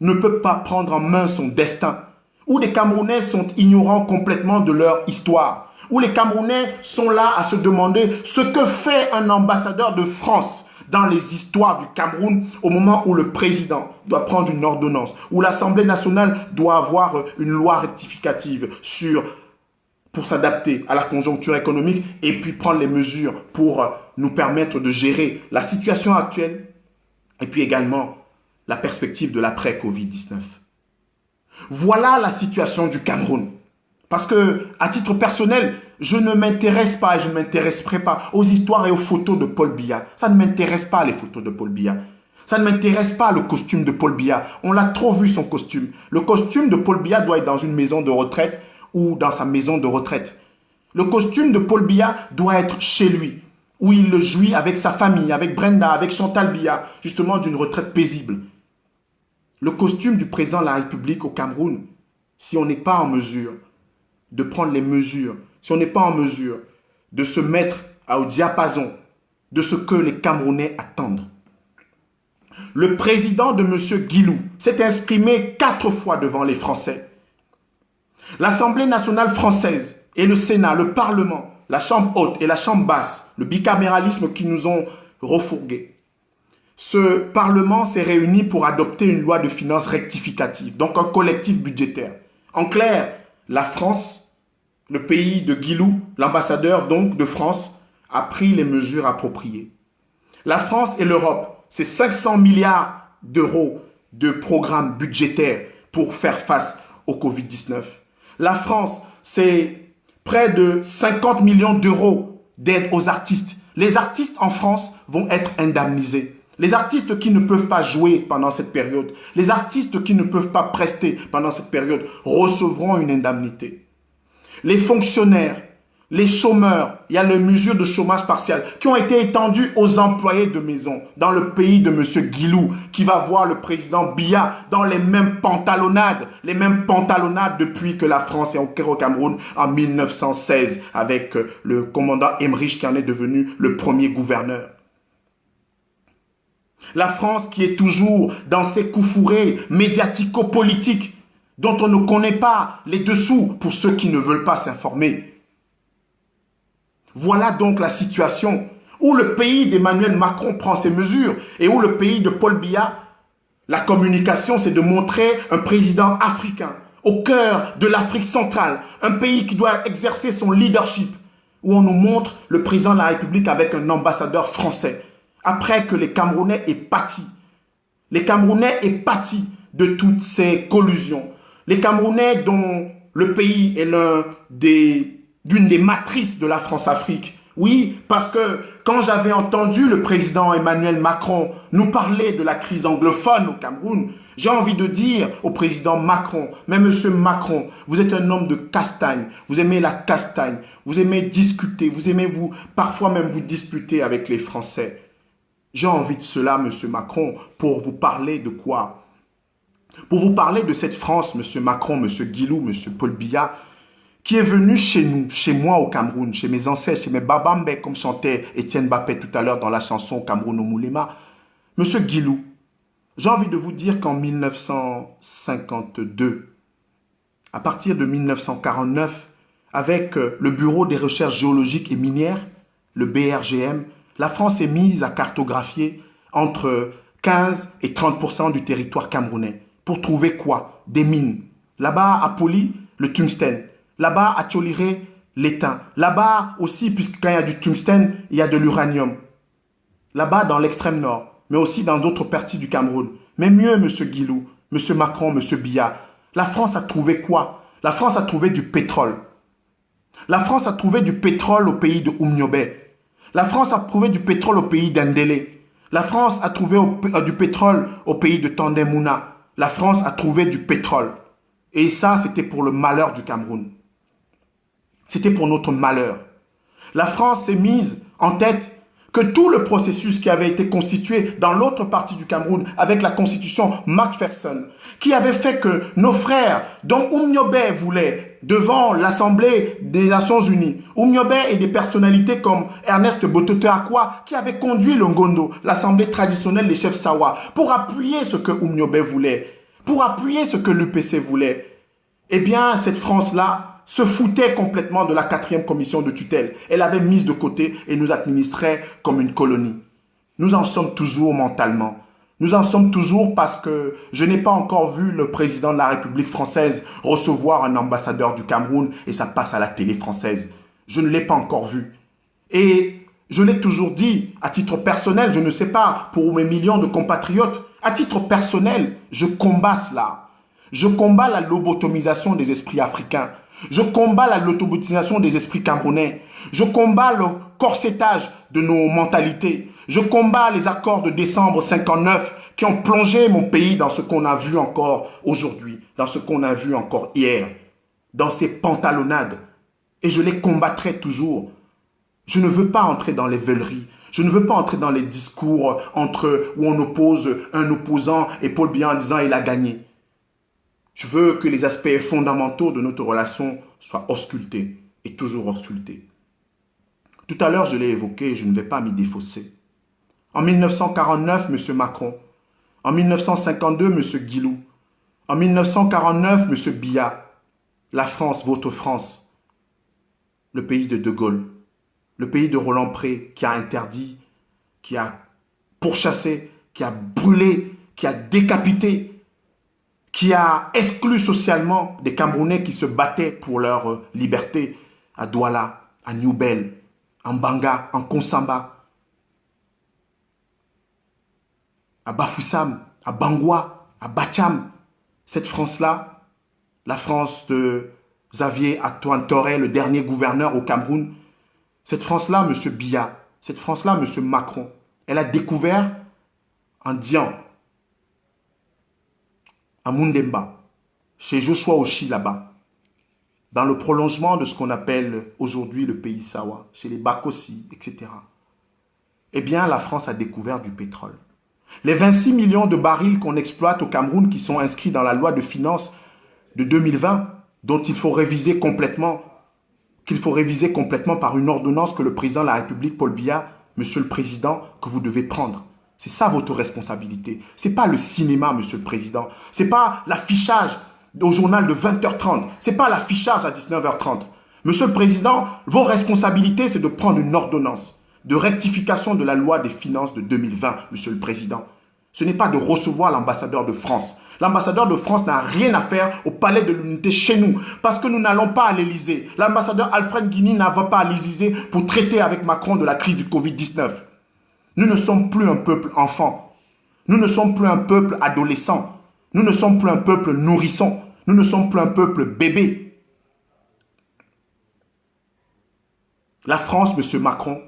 Speaker 2: ne peut pas prendre en main son destin, où les Camerounais sont ignorants complètement de leur histoire, où les Camerounais sont là à se demander ce que fait un ambassadeur de France dans les histoires du Cameroun au moment où le président doit prendre une ordonnance, où l'Assemblée nationale doit avoir une loi rectificative pour s'adapter à la conjoncture économique et puis prendre les mesures pour nous permettre de gérer la situation actuelle et puis également la perspective de l'après-Covid-19. Voilà la situation du Cameroun. Parce que, à titre personnel, je ne m'intéresse pas et je ne m'intéresserai pas aux histoires et aux photos de Paul Biya. Ça ne m'intéresse pas les photos de Paul Biya. Ça ne m'intéresse pas le costume de Paul Biya. On l'a trop vu son costume. Le costume de Paul Biya doit être dans une maison de retraite ou dans sa maison de retraite. Le costume de Paul Biya doit être chez lui, où il le jouit avec sa famille, avec Brenda, avec Chantal Biya, justement d'une retraite paisible. Le costume du président de la République au Cameroun, si on n'est pas en mesure de prendre les mesures, si on n'est pas en mesure de se mettre au diapason de ce que les Camerounais attendent. Le président de M. Guilou s'est exprimé 4 fois devant les Français. L'Assemblée nationale française et le Sénat, le Parlement, la Chambre haute et la Chambre basse, le bicaméralisme qui nous ont refourgués. Ce Parlement s'est réuni pour adopter une loi de finances rectificative, donc un collectif budgétaire. En clair, la France, le pays de Guilou, l'ambassadeur donc de France, a pris les mesures appropriées. La France et l'Europe, c'est 500 milliards d'euros de programmes budgétaires pour faire face au Covid-19. La France, c'est près de 50 millions d'euros d'aide aux artistes. Les artistes en France vont être indemnisés. Les artistes qui ne peuvent pas jouer pendant cette période, les artistes qui ne peuvent pas prester pendant cette période recevront une indemnité. Les fonctionnaires les chômeurs, il y a les mesures de chômage partiel qui ont été étendues aux employés de maison dans le pays de M. Guilou, qui va voir le président Biya dans les mêmes pantalonnades depuis que la France est au Cameroun en 1916 avec le commandant Emmerich qui en est devenu le premier gouverneur. La France qui est toujours dans ses coups fourrés médiatico-politiques dont on ne connaît pas les dessous pour ceux qui ne veulent pas s'informer. Voilà donc la situation où le pays d'Emmanuel Macron prend ses mesures et où le pays de Paul Biya, la communication, c'est de montrer un président africain au cœur de l'Afrique centrale, un pays qui doit exercer son leadership, où on nous montre le président de la République avec un ambassadeur français, après que les Camerounais aient pâti. Les Camerounais aient pâti de toutes ces collusions. Les Camerounais dont le pays est d'une des matrices de la France-Afrique. Oui, parce que quand j'avais entendu le président Emmanuel Macron nous parler de la crise anglophone au Cameroun, j'ai envie de dire au président Macron, mais monsieur Macron, vous êtes un homme de castagne, vous aimez la castagne, vous aimez discuter, vous aimez parfois même vous disputer avec les Français. J'ai envie de cela, monsieur Macron, pour vous parler de quoi? Pour vous parler de cette France, monsieur Macron, monsieur Guilou, monsieur Paul Biya, qui est venu chez nous, chez moi au Cameroun, chez mes ancêtres, chez mes babambes, comme chantait Étienne Bapet tout à l'heure dans la chanson Cameroun au Moulema. Monsieur Guilou, j'ai envie de vous dire qu'en 1952, à partir de 1949, avec le Bureau des recherches géologiques et minières, le BRGM, la France est mise à cartographier entre 15 et 30% du territoire camerounais. Pour trouver quoi? Des mines. Là-bas, à Poli, le tungstène. Là-bas, à Tcholiré, l'étain. Là-bas aussi, puisque quand il y a du tungstène, il y a de l'uranium. Là-bas, dans l'extrême nord, mais aussi dans d'autres parties du Cameroun. Mais mieux, M. Guilou, M. Macron, M. Biya, la France a trouvé quoi? La France a trouvé du pétrole. La France a trouvé du pétrole au pays de Oumniobé. La France a trouvé du pétrole au pays d'Andélé. La France a trouvé du pétrole au pays de Tandemmouna. La France a trouvé du pétrole. Et ça, c'était pour le malheur du Cameroun. C'était pour notre malheur. La France s'est mise en tête que tout le processus qui avait été constitué dans l'autre partie du Cameroun avec la constitution Macpherson, qui avait fait que nos frères, dont Oumniobé voulait, devant l'Assemblée des Nations Unies, Oumniobé et des personnalités comme Ernest Bototo Akwa, qui avaient conduit le Ngondo, l'Assemblée traditionnelle des chefs Sawa, pour appuyer ce que Oumniobé voulait, pour appuyer ce que l'UPC voulait. Eh bien, cette France-là se foutait complètement de la 4e commission de tutelle. Elle avait mise de côté et nous administrait comme une colonie. Nous en sommes toujours mentalement. Nous en sommes toujours parce que je n'ai pas encore vu le président de la République française recevoir un ambassadeur du Cameroun et ça passe à la télé française. Je ne l'ai pas encore vu. Et je l'ai toujours dit, à titre personnel, je ne sais pas, pour mes millions de compatriotes, à titre personnel, je combats cela. Je combats la lobotomisation des esprits africains. Je combats la lobotomisation des esprits camerounais. Je combats le corsetage de nos mentalités. Je combats les accords de décembre 59 qui ont plongé mon pays dans ce qu'on a vu encore aujourd'hui, dans ce qu'on a vu encore hier, dans ces pantalonnades. Et je les combattrai toujours. Je ne veux pas entrer dans les veuleries. Je ne veux pas entrer dans les discours où on oppose un opposant et Paul Biya en disant il a gagné. Je veux que les aspects fondamentaux de notre relation soient auscultés et toujours auscultés. Tout à l'heure, je l'ai évoqué et je ne vais pas m'y défausser. En 1949, M. Macron. En 1952, M. Guilou. En 1949, M. Biya. La France, votre France. Le pays de De Gaulle. Le pays de Roland Pré qui a interdit, qui a pourchassé, qui a brûlé, qui a décapité, qui a exclu socialement des Camerounais qui se battaient pour leur liberté à Douala, à Newbel, en Banga, en Konsamba, à Bafoussam, à Bangwa, à Bacham. Cette France-là, la France de Xavier Antoine Touré, le dernier gouverneur au Cameroun, cette France-là, M. Biya, cette France-là, M. Macron, elle a découvert en Dian, à Mundemba, chez Joshua Oshi là-bas. dans le prolongement de ce qu'on appelle aujourd'hui le pays Sawa, chez les Bakossi, etc., eh bien, la France a découvert du pétrole. Les 26 millions de barils qu'on exploite au Cameroun qui sont inscrits dans la loi de finances de 2020, dont il faut réviser complètement, par une ordonnance que le président de la République, Paul Biya, monsieur le président, que vous devez prendre. C'est ça votre responsabilité. Ce n'est pas le cinéma, monsieur le président. Ce n'est pas l'affichage au journal de 20h30. Ce n'est pas l'affichage à 19h30. Monsieur le président, vos responsabilités, c'est de prendre une ordonnance de rectification de la loi des finances de 2020, monsieur le président. Ce n'est pas de recevoir l'ambassadeur de France. L'ambassadeur de France n'a rien à faire au palais de l'unité chez nous, parce que nous n'allons pas à l'Élysée. L'ambassadeur Alfred Guigny n'a pas à l'Élysée pour traiter avec Macron de la crise du Covid-19. Nous ne sommes plus un peuple enfant. Nous ne sommes plus un peuple adolescent. Nous ne sommes plus un peuple nourrisson. Nous ne sommes plus un peuple bébé. La France, monsieur Macron,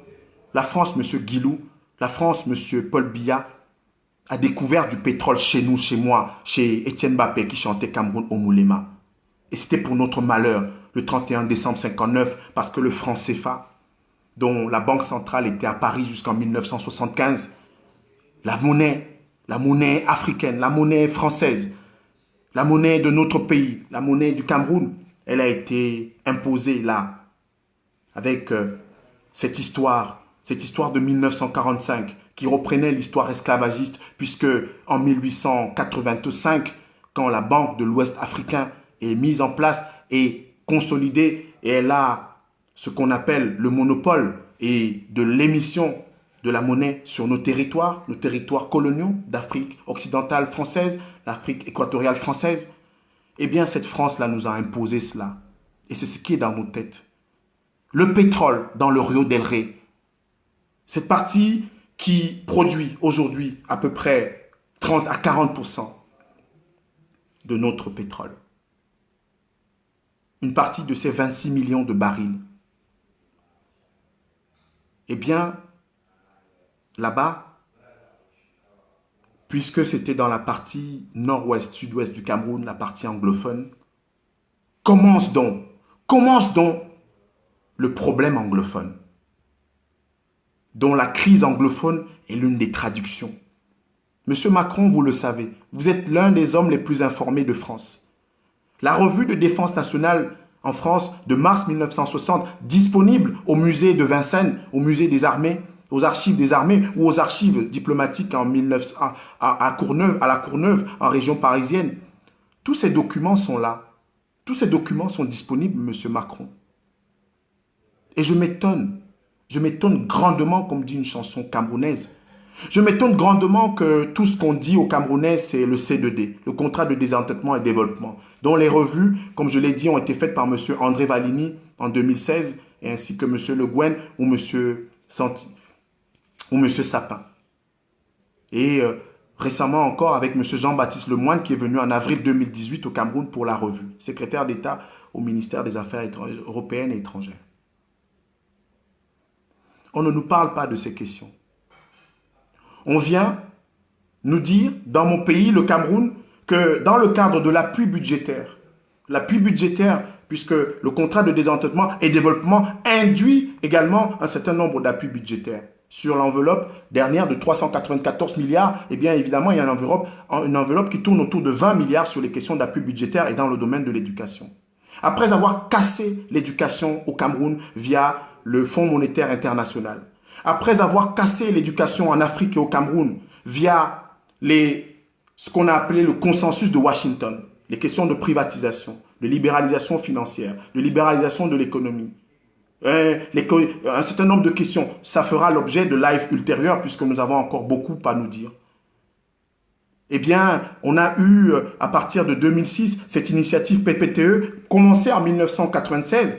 Speaker 2: la France, monsieur Guilou, la France, monsieur Paul Biya, a découvert du pétrole chez nous, chez moi, chez Étienne Mbappé qui chantait Cameroun au Moulema. Et c'était pour notre malheur, le 31 décembre 59, parce que le franc CFA, dont la Banque centrale était à Paris jusqu'en 1975, la monnaie africaine, la monnaie française, la monnaie de notre pays, la monnaie du Cameroun, elle a été imposée là, avec cette histoire de 1945 qui reprenait l'histoire esclavagiste, puisque en 1885, quand la Banque de l'Ouest africain est mise en place et consolidée, et elle a ce qu'on appelle le monopole et de l'émission de la monnaie sur nos territoires coloniaux d'Afrique occidentale française, l'Afrique équatoriale française, eh bien cette France-là nous a imposé cela. Et c'est ce qui est dans nos têtes. Le pétrole dans le Rio del Rey, cette partie qui produit aujourd'hui à peu près 30 à 40% de notre pétrole. Une partie de ces 26 millions de barils. Eh bien, là-bas, puisque c'était dans la partie nord-ouest, sud-ouest du Cameroun, la partie anglophone, commence donc le problème anglophone, dont la crise anglophone est l'une des traductions. Monsieur Macron, vous le savez, vous êtes l'un des hommes les plus informés de France. La revue de défense nationale en France de mars 1960, disponible au musée de Vincennes, au musée des armées, aux archives des armées ou aux archives diplomatiques en à la Courneuve, en région parisienne. Tous ces documents sont là. Tous ces documents sont disponibles, monsieur Macron. Et je m'étonne grandement, comme dit une chanson camerounaise. Je m'étonne grandement que tout ce qu'on dit aux Camerounais, c'est le C2D, le contrat de désendettement et développement, dont les revues, comme je l'ai dit, ont été faites par M. André Valigny en 2016, et ainsi que M. Le Guen ou M. Sapin. Et récemment encore avec M. Jean-Baptiste Lemoyne, qui est venu en avril 2018 au Cameroun pour la revue, secrétaire d'État au ministère des Affaires européennes et étrangères. On ne nous parle pas de ces questions. On vient nous dire, dans mon pays, le Cameroun, que dans le cadre de l'appui budgétaire, puisque le contrat de désendettement et développement induit également un certain nombre d'appuis budgétaires. Sur l'enveloppe dernière de 394 milliards, eh bien évidemment, il y a une enveloppe qui tourne autour de 20 milliards sur les questions d'appui budgétaire et dans le domaine de l'éducation. Après avoir cassé l'éducation au Cameroun via le Fonds monétaire international, après avoir cassé l'éducation en Afrique et au Cameroun via ce qu'on a appelé le consensus de Washington, les questions de privatisation, de libéralisation financière, de libéralisation de l'économie, un certain nombre de questions, ça fera l'objet de live ultérieurs puisque nous avons encore beaucoup à nous dire. Eh bien, on a eu, à partir de 2006, cette initiative PPTE, commencée en 1996,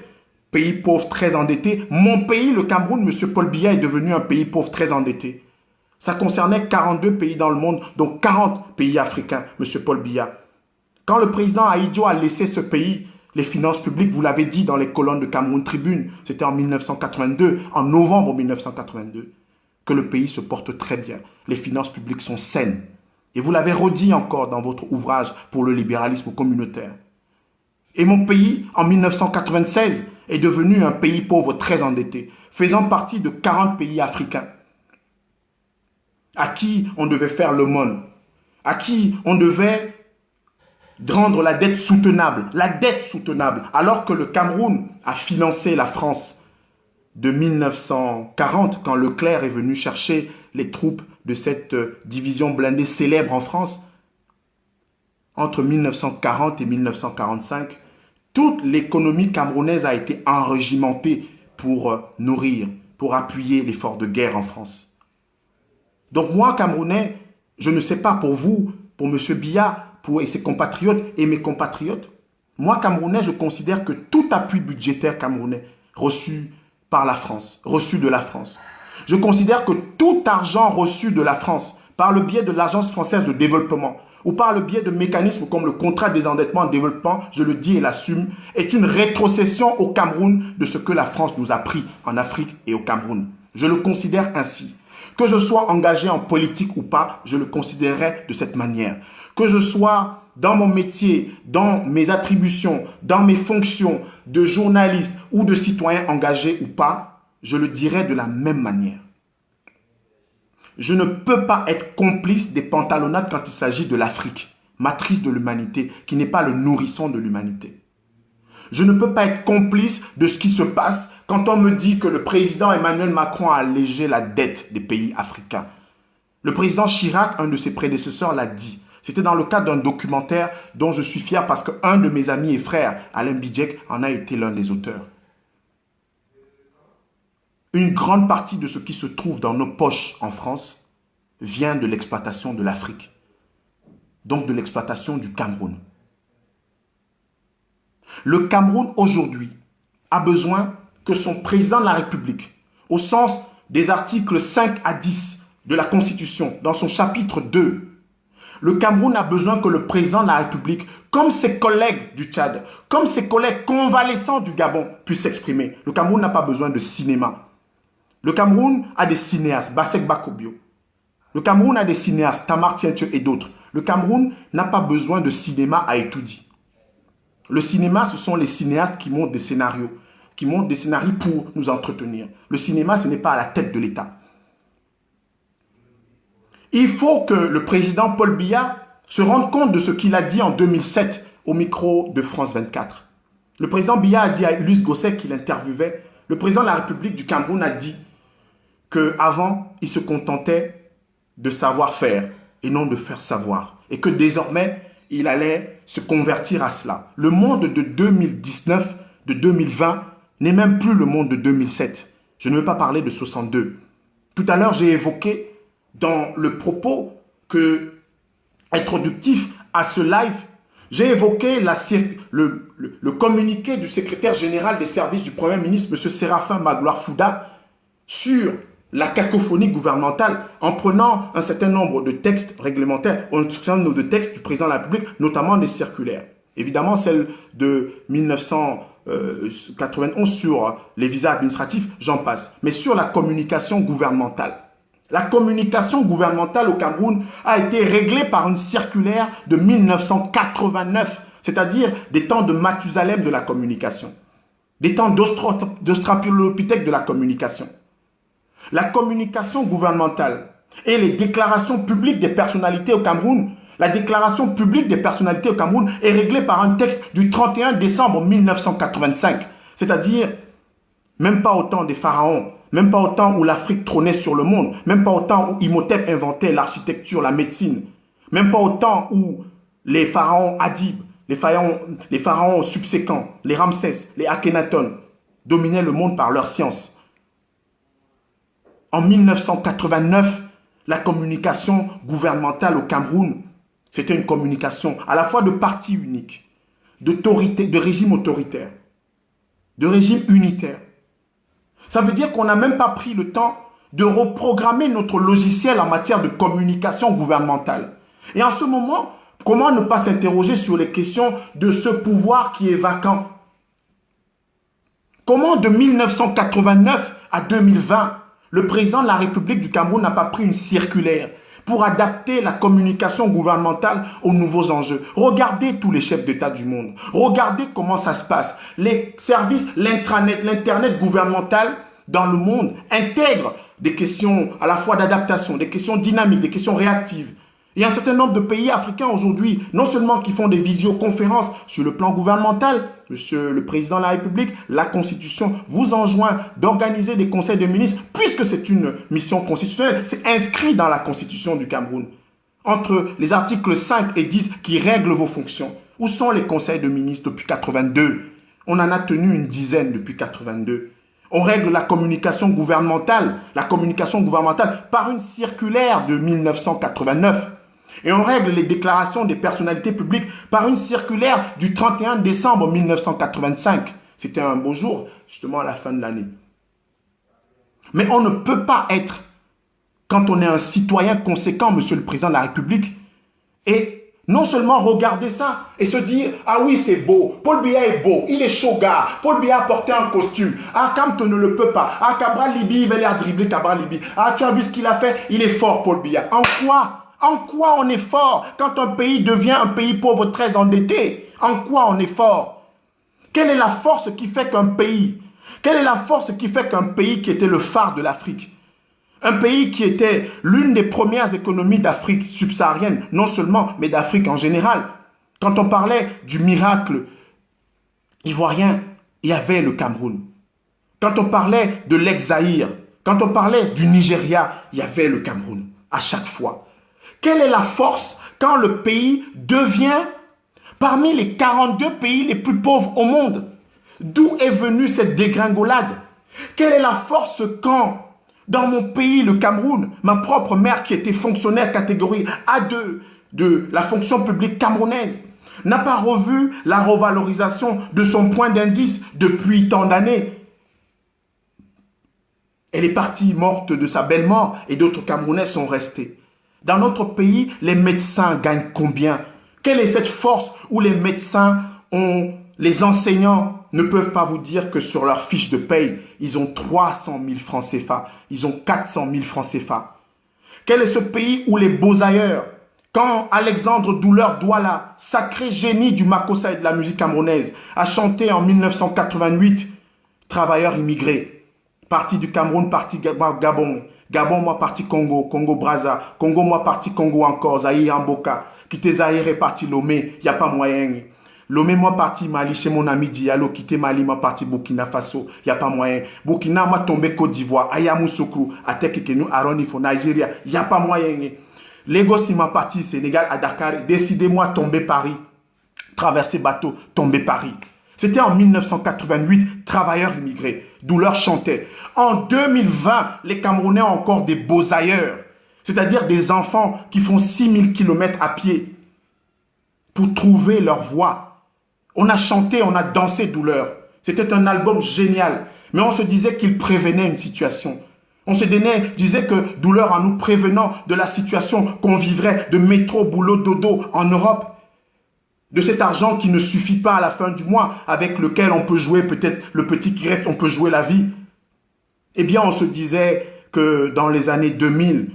Speaker 2: pays pauvre très endetté. Mon pays, le Cameroun, M. Paul Biya, est devenu un pays pauvre très endetté. Ça concernait 42 pays dans le monde, dont 40 pays africains, M. Paul Biya. Quand le président Ahidjo a laissé ce pays, les finances publiques, vous l'avez dit dans les colonnes de Cameroun Tribune, c'était en 1982, en novembre 1982, que le pays se porte très bien. Les finances publiques sont saines. Et vous l'avez redit encore dans votre ouvrage pour le libéralisme communautaire. Et mon pays, en 1996, est devenu un pays pauvre très endetté, faisant partie de 40 pays africains à qui on devait faire l'aumône, à qui on devait rendre la dette soutenable, alors que le Cameroun a financé la France de 1940, quand Leclerc est venu chercher les troupes de cette division blindée célèbre en France. Entre 1940 et 1945, toute l'économie camerounaise a été enrégimentée pour nourrir, pour appuyer l'effort de guerre en France. Donc moi, Camerounais, je ne sais pas pour vous, pour M. Biya, pour ses compatriotes et mes compatriotes, moi, Camerounais, je considère que tout appui budgétaire camerounais reçu par la France, reçu de la France, je considère que tout argent reçu de la France, par le biais de l'Agence française de développement, ou par le biais de mécanismes comme le contrat de désendettement en développement, je le dis et l'assume, est une rétrocession au Cameroun de ce que la France nous a pris en Afrique et au Cameroun. Je le considère ainsi. Que je sois engagé en politique ou pas, je le considérerai de cette manière. Que je sois dans mon métier, dans mes attributions, dans mes fonctions de journaliste ou de citoyen engagé ou pas, je le dirai de la même manière. Je ne peux pas être complice des pantalonnades quand il s'agit de l'Afrique, matrice de l'humanité, qui n'est pas le nourrisson de l'humanité. Je ne peux pas être complice de ce qui se passe quand on me dit que le président Emmanuel Macron a allégé la dette des pays africains. Le président Chirac, un de ses prédécesseurs, l'a dit. C'était dans le cadre d'un documentaire dont je suis fier parce qu'un de mes amis et frères, Alain Bidjek, en a été l'un des auteurs. Une grande partie de ce qui se trouve dans nos poches en France vient de l'exploitation de l'Afrique, donc de l'exploitation du Cameroun. Le Cameroun aujourd'hui a besoin que son président de la République, au sens des articles 5 à 10 de la Constitution, dans son chapitre 2, le Cameroun a besoin que le président de la République, comme ses collègues du Tchad, comme ses collègues convalescents du Gabon, puissent s'exprimer. Le Cameroun n'a pas besoin de cinéma. Le Cameroun a des cinéastes, Bassek Bakobio. Le Cameroun a des cinéastes, Tamar Tienche et d'autres. Le Cameroun n'a pas besoin de cinéma à étudier. Le cinéma, ce sont les cinéastes qui montent des scénarios pour nous entretenir. Le cinéma, ce n'est pas à la tête de l'État. Il faut que le président Paul Biya se rende compte de ce qu'il a dit en 2007 au micro de France 24. Le président Biya a dit à Ulysse Gosset qu'il interviewait. Le président de la République du Cameroun a dit qu'avant, il se contentait de savoir faire et non de faire savoir. Et que désormais, il allait se convertir à cela. Le monde de 2019, de 2020, n'est même plus le monde de 2007. Je ne veux pas parler de 62. Tout à l'heure, j'ai évoqué dans le propos introductif à ce live, j'ai évoqué le communiqué du secrétaire général des services du Premier ministre, M. Séraphin Magloire Fouda, sur la cacophonie gouvernementale en prenant un certain nombre de textes réglementaires, un certain nombre de textes du président de la République, notamment des circulaires. Évidemment, celle de 1991 sur les visas administratifs, j'en passe. Mais sur la communication gouvernementale. La communication gouvernementale au Cameroun a été réglée par une circulaire de 1989, c'est-à-dire des temps de Mathusalem de la communication, des temps d'Australopithèque de la communication. La communication gouvernementale et les déclarations publiques des personnalités au Cameroun, la déclaration publique des personnalités au Cameroun est réglée par un texte du 31 décembre 1985, c'est-à-dire même pas au temps des pharaons, même pas au temps où l'Afrique trônait sur le monde, même pas au temps où Imhotep inventait l'architecture, la médecine, même pas au temps où les pharaons Hadib, les pharaons subséquents, les Ramsès, les Akhenaton dominaient le monde par leur science. En 1989, la communication gouvernementale au Cameroun, c'était une communication à la fois de parti unique, de régime autoritaire, de régime unitaire. Ça veut dire qu'on n'a même pas pris le temps de reprogrammer notre logiciel en matière de communication gouvernementale. Et en ce moment, comment ne pas s'interroger sur les questions de ce pouvoir qui est vacant? Comment de 1989 à 2020, le président de la République du Cameroun n'a pas pris une circulaire pour adapter la communication gouvernementale aux nouveaux enjeux. Regardez tous les chefs d'État du monde. Regardez comment ça se passe. Les services, l'intranet, l'Internet gouvernemental dans le monde intègrent des questions à la fois d'adaptation, des questions dynamiques, des questions réactives. Il y a un certain nombre de pays africains aujourd'hui, non seulement qui font des visioconférences sur le plan gouvernemental, Monsieur le Président de la République, la Constitution vous enjoint d'organiser des conseils de ministres, puisque c'est une mission constitutionnelle, c'est inscrit dans la Constitution du Cameroun. Entre les articles 5 et 10 qui règlent vos fonctions. Où sont les conseils de ministres depuis 82? On en a tenu une dizaine depuis 82. On règle la communication gouvernementale par une circulaire de 1989. Et on règle les déclarations des personnalités publiques par une circulaire du 31 décembre 1985. C'était un beau jour, justement à la fin de l'année. Mais on ne peut pas être, quand on est un citoyen conséquent, Monsieur le Président de la République, et non seulement regarder ça et se dire « Ah oui, c'est beau, Paul Biya est beau, il est chaud gars, Paul Biya a porté un costume, ah Kamto ne le peut pas, ah Cabral Libi, il va aller dribbler Cabral Libi, ah tu as vu ce qu'il a fait, il est fort Paul Biya. » En quoi on est fort quand un pays devient un pays pauvre très endetté? En quoi on est fort? Quelle est la force qui fait qu'un pays, quelle est la force qui fait qu'un pays qui était le phare de l'Afrique, un pays qui était l'une des premières économies d'Afrique subsaharienne, non seulement, mais d'Afrique en général. Quand on parlait du miracle ivoirien, il y avait le Cameroun. Quand on parlait de l'ex-Zaïre, quand on parlait du Nigeria, il y avait le Cameroun, à chaque fois. Quelle est la force quand le pays devient parmi les 42 pays les plus pauvres au monde? D'où est venue cette dégringolade? Quelle est la force quand, dans mon pays, le Cameroun, ma propre mère qui était fonctionnaire catégorie A2 de la fonction publique camerounaise, n'a pas revu la revalorisation de son point d'indice depuis tant d'années? Elle est partie morte de sa belle mort et d'autres Camerounais sont restés. Dans notre pays, les médecins gagnent combien? Quelle est cette force où les médecins les enseignants ne peuvent pas vous dire que sur leur fiche de paye, ils ont 300 000 francs CFA, ils ont 400 000 francs CFA. Quel est ce pays où les beaux-ailleurs, quand Alexandre Douleur Douala, sacré génie du makossa et de la musique camerounaise, a chanté en 1988, travailleurs immigrés, parti du Cameroun, parti Gabon, Gabon, moi, parti Congo, Congo-Brazza, Congo, moi, parti Congo encore, Zaïre, Mboka, quitté Zaïre et parti Lomé, il n'y a pas moyen. Lomé, moi, parti Mali, chez mon ami Diallo, quitté Mali, moi, parti Burkina Faso, il n'y a pas moyen. Burkina, moi, tombé Côte d'Ivoire, Ayamoussoukro, Atekekenu, Aronifo, Nigeria, il n'y a pas moyen. Lagos, il m'a parti Sénégal, à Dakar, décidez-moi, tomber Paris, traverser bateau, tomber Paris. C'était en 1988, travailleurs immigrés, Douleur chantait. En 2020, les Camerounais ont encore des beaux ailleurs, c'est-à-dire des enfants qui font 6000 km à pied pour trouver leur voie. On a chanté, on a dansé Douleur. C'était un album génial, mais on se disait qu'il prévenait une situation. On se disait que Douleur, en nous prévenant de la situation qu'on vivrait de métro, boulot, dodo en Europe, de cet argent qui ne suffit pas à la fin du mois, avec lequel on peut jouer peut-être le petit qui reste, on peut jouer la vie. Eh bien, on se disait que dans les années 2000,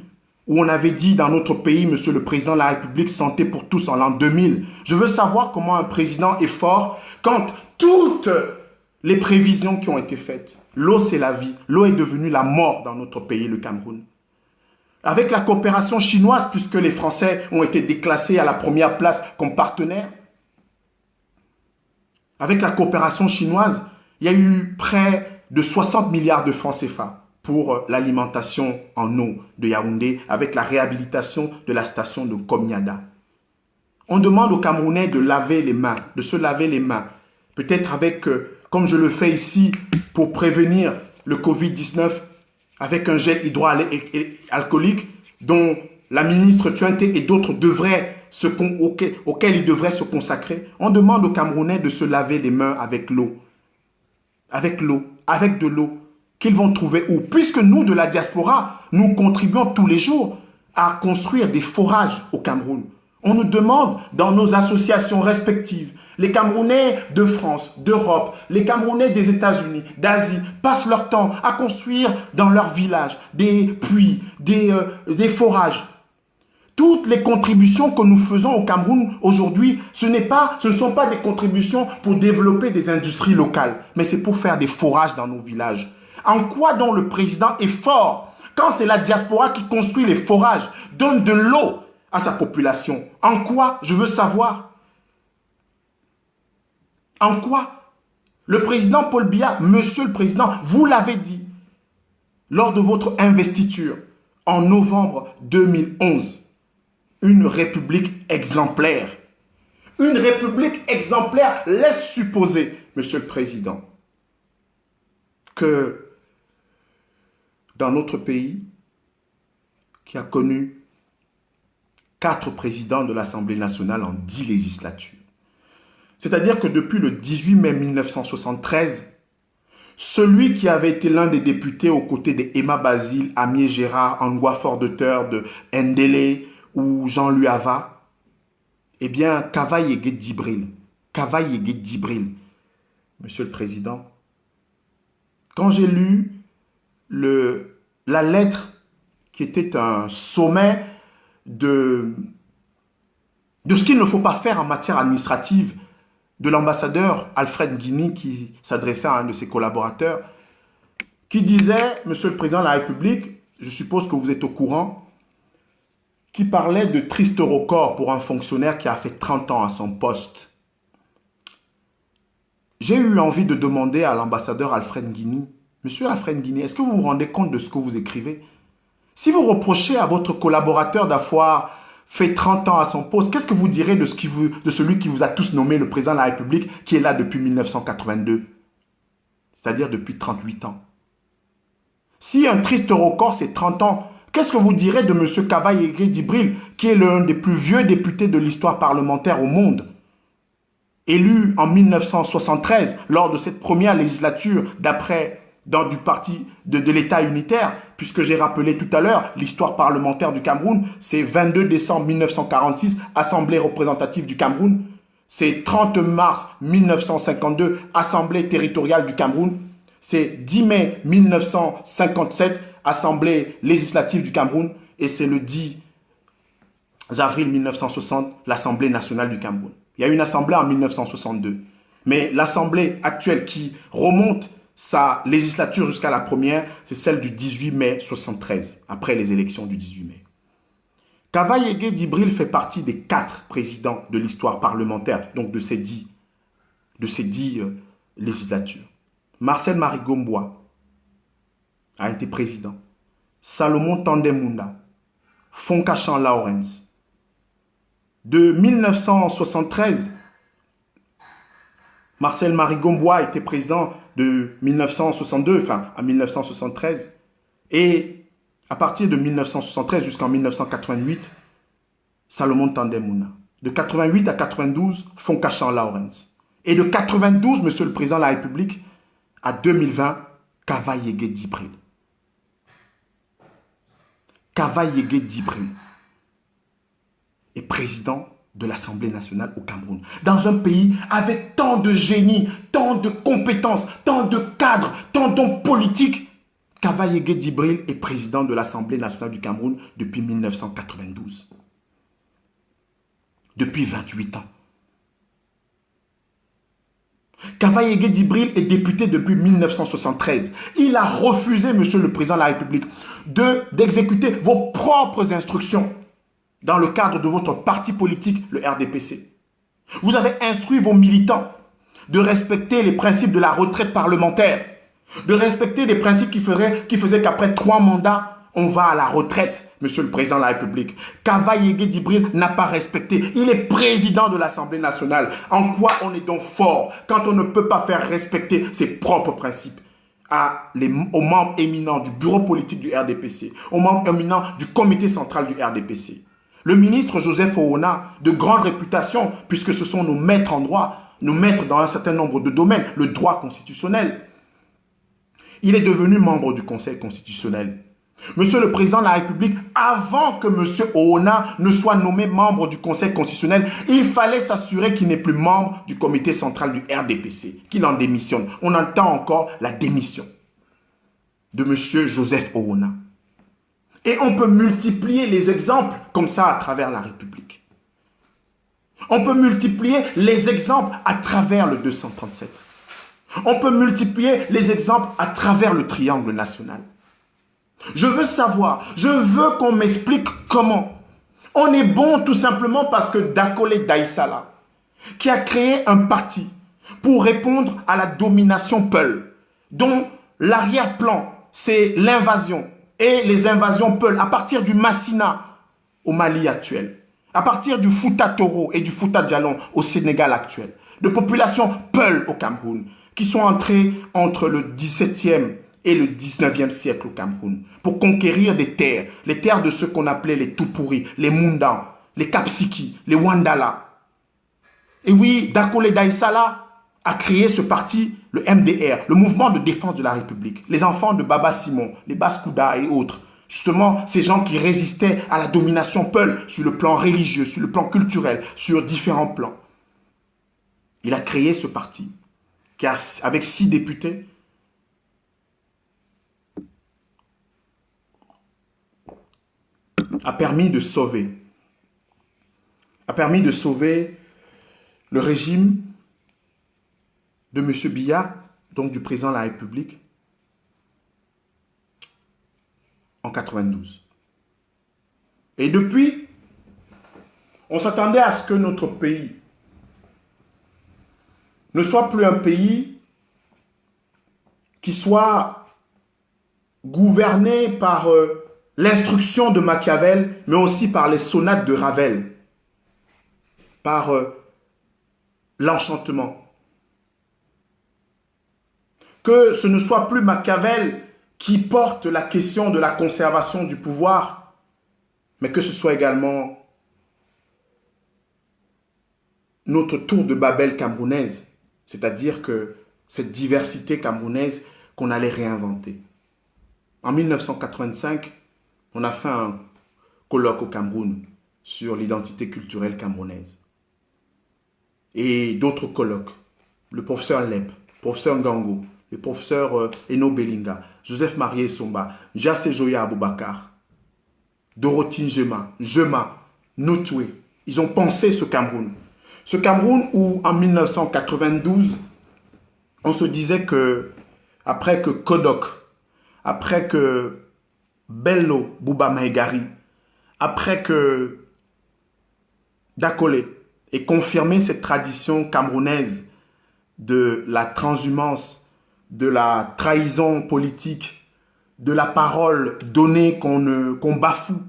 Speaker 2: où on avait dit dans notre pays, Monsieur le Président de la République, santé pour tous en l'an 2000, je veux savoir comment un président est fort quand toutes les prévisions qui ont été faites, l'eau c'est la vie, l'eau est devenue la mort dans notre pays, le Cameroun. Avec la coopération chinoise, puisque les Français ont été déclassés à la première place comme partenaires, avec la coopération chinoise, il y a eu près de 60 milliards de francs CFA pour l'alimentation en eau de Yaoundé avec la réhabilitation de la station de Komiada. On demande aux Camerounais de laver les mains, de se laver les mains. Peut-être avec, comme je le fais ici, pour prévenir le Covid-19, avec un gel hydroalcoolique dont la ministre Tuanté et d'autres auxquels ils devraient se consacrer. On demande aux Camerounais de se laver les mains avec l'eau. Avec de l'eau. Qu'ils vont trouver où? Puisque nous, de la diaspora, nous contribuons tous les jours à construire des forages au Cameroun. On nous demande dans nos associations respectives, les Camerounais de France, d'Europe, les Camerounais des États-Unis, d'Asie, passent leur temps à construire dans leur village des puits, des forages. Toutes les contributions que nous faisons au Cameroun aujourd'hui, ce ne sont pas des contributions pour développer des industries locales, mais c'est pour faire des forages dans nos villages. En quoi donc le président est fort quand c'est la diaspora qui construit les forages, donne de l'eau à sa population? En quoi? Je veux savoir. En quoi? Le président Paul Biya, monsieur le président, vous l'avez dit lors de votre investiture en novembre 2011, une république exemplaire. Une république exemplaire laisse supposer, monsieur le président, que dans notre pays, qui a connu 4 présidents de l'Assemblée nationale en 10 législatures, c'est-à-dire que depuis le 18 mai 1973, celui qui avait été l'un des députés aux côtés de Emma Basile, Amié Gérard, Angwa Fort-de-Terre, de Ndele ou Jean-Louis Ava, eh bien, Kavaye Gued Djibril, monsieur le président, quand j'ai lu la lettre qui était un sommet de ce qu'il ne faut pas faire en matière administrative de l'ambassadeur Alfred Guigny qui s'adressait à un de ses collaborateurs, qui disait, monsieur le président de la République, je suppose que vous êtes au courant, qui parlait de triste record pour un fonctionnaire qui a fait 30 ans à son poste. J'ai eu envie de demander à l'ambassadeur Alfred Guigny, monsieur Alfred Guigny, est-ce que vous vous rendez compte de ce que vous écrivez? Si vous reprochez à votre collaborateur d'avoir fait 30 ans à son poste, qu'est-ce que vous direz de celui qui vous a tous nommé le président de la République, qui est là depuis 1982, c'est-à-dire depuis 38 ans? Si un triste record, c'est 30 ans, qu'est-ce que vous direz de M. Kavaye Djibril, qui est l'un des plus vieux députés de l'histoire parlementaire au monde, élu en 1973, lors de cette première législature du parti de l'État unitaire, puisque j'ai rappelé tout à l'heure, l'histoire parlementaire du Cameroun, c'est 22 décembre 1946, Assemblée représentative du Cameroun, c'est 30 mars 1952, Assemblée territoriale du Cameroun, c'est 10 mai 1957, Assemblée législative du Cameroun, et c'est le 10 avril 1960, l'Assemblée nationale du Cameroun. Il y a eu une assemblée en 1962, mais l'Assemblée actuelle qui remonte sa législature jusqu'à la première, c'est celle du 18 mai 1973, après les élections du 18 mai. Kavaye Djibril fait partie des 4 présidents de l'histoire parlementaire, donc de ces 10 législatures. Marcel Marigomboua a été président. Salomon Tandemunda, Foncachan Lawrence. De 1973, Marcel Marigomboua était président de 1962, enfin à 1973. Et à partir de 1973 jusqu'en 1988, Salomon Tandemunda. De 88 à 92, Foncachan Lawrence. Et de 92, monsieur le président de la République, à 2020, Kavaye Djibril. Kavaye Djibril est président de l'Assemblée nationale au Cameroun. Dans un pays avec tant de génie, tant de compétences, tant de cadres, tant d'hommes politiques, Kavaye Djibril est président de l'Assemblée nationale du Cameroun depuis 1992. Depuis 28 ans. Kavaye Djibril est député depuis 1973. Il a refusé, monsieur le président de la République, d'exécuter vos propres instructions dans le cadre de votre parti politique, le RDPC. Vous avez instruit vos militants de respecter les principes de la retraite parlementaire, de respecter les principes qui faisaient qu'après 3 mandats, on va à la retraite, monsieur le président de la République. Kavaye Djibril n'a pas respecté. Il est président de l'Assemblée nationale. En quoi on est donc fort quand on ne peut pas faire respecter ses propres principes aux membres éminents du bureau politique du RDPC, aux membres éminents du comité central du RDPC. Le ministre Joseph Oona, de grande réputation, puisque ce sont nos maîtres en droit, nos maîtres dans un certain nombre de domaines, le droit constitutionnel. Il est devenu membre du Conseil constitutionnel. Monsieur le président de la République, avant que monsieur Oona ne soit nommé membre du Conseil constitutionnel, il fallait s'assurer qu'il n'est plus membre du comité central du RDPC, qu'il en démissionne. On entend encore la démission de monsieur Joseph Oona. Et on peut multiplier les exemples comme ça à travers la République. On peut multiplier les exemples à travers le 237. On peut multiplier les exemples à travers le triangle national. Je veux savoir, je veux qu'on m'explique comment. On est bon tout simplement parce que Dakole Daïsala, qui a créé un parti pour répondre à la domination Peul, dont l'arrière-plan, c'est l'invasion et les invasions Peul à partir du Massina au Mali actuel, à partir du Fouta Toro et du Fouta Djalon au Sénégal actuel, de populations Peul au Cameroun, qui sont entrées entre le 17e et le 19e siècle au Cameroun, pour conquérir des terres, les terres de ceux qu'on appelait les Tupuri, les Mundans, les Kapsiki, les Wandala. Et oui, Dakole Daïsala a créé ce parti, le MDR, le Mouvement de défense de la République. Les enfants de Baba Simon, les Baskouda et autres. Justement, ces gens qui résistaient à la domination Peul sur le plan religieux, sur le plan culturel, sur différents plans. Il a créé ce parti, qui a, avec 6 députés, a permis de sauver le régime de M. Biya, donc du président de la République, en 92. Et depuis, on s'attendait à ce que notre pays ne soit plus un pays qui soit gouverné par l'instruction de Machiavel, mais aussi par les sonates de Ravel, par l'enchantement. Que ce ne soit plus Machiavel qui porte la question de la conservation du pouvoir, mais que ce soit également notre tour de Babel camerounaise, c'est-à-dire que cette diversité camerounaise qu'on allait réinventer. En 1985, on a fait un colloque au Cameroun sur l'identité culturelle camerounaise. Et d'autres colloques, le professeur Lep, le professeur Ngango, le professeur Eno Belinga, Joseph Marie Somba, Jassé Joya Aboubakar, Dorothy Jema, Notoué. Ils ont pensé ce Cameroun. Ce Cameroun où, en 1992, on se disait que, après que Kodok, après que Bello Bouba Maïgari, après que Dakole ait confirmé cette tradition camerounaise de la transhumance, de la trahison politique, de la parole donnée qu'on bafoue,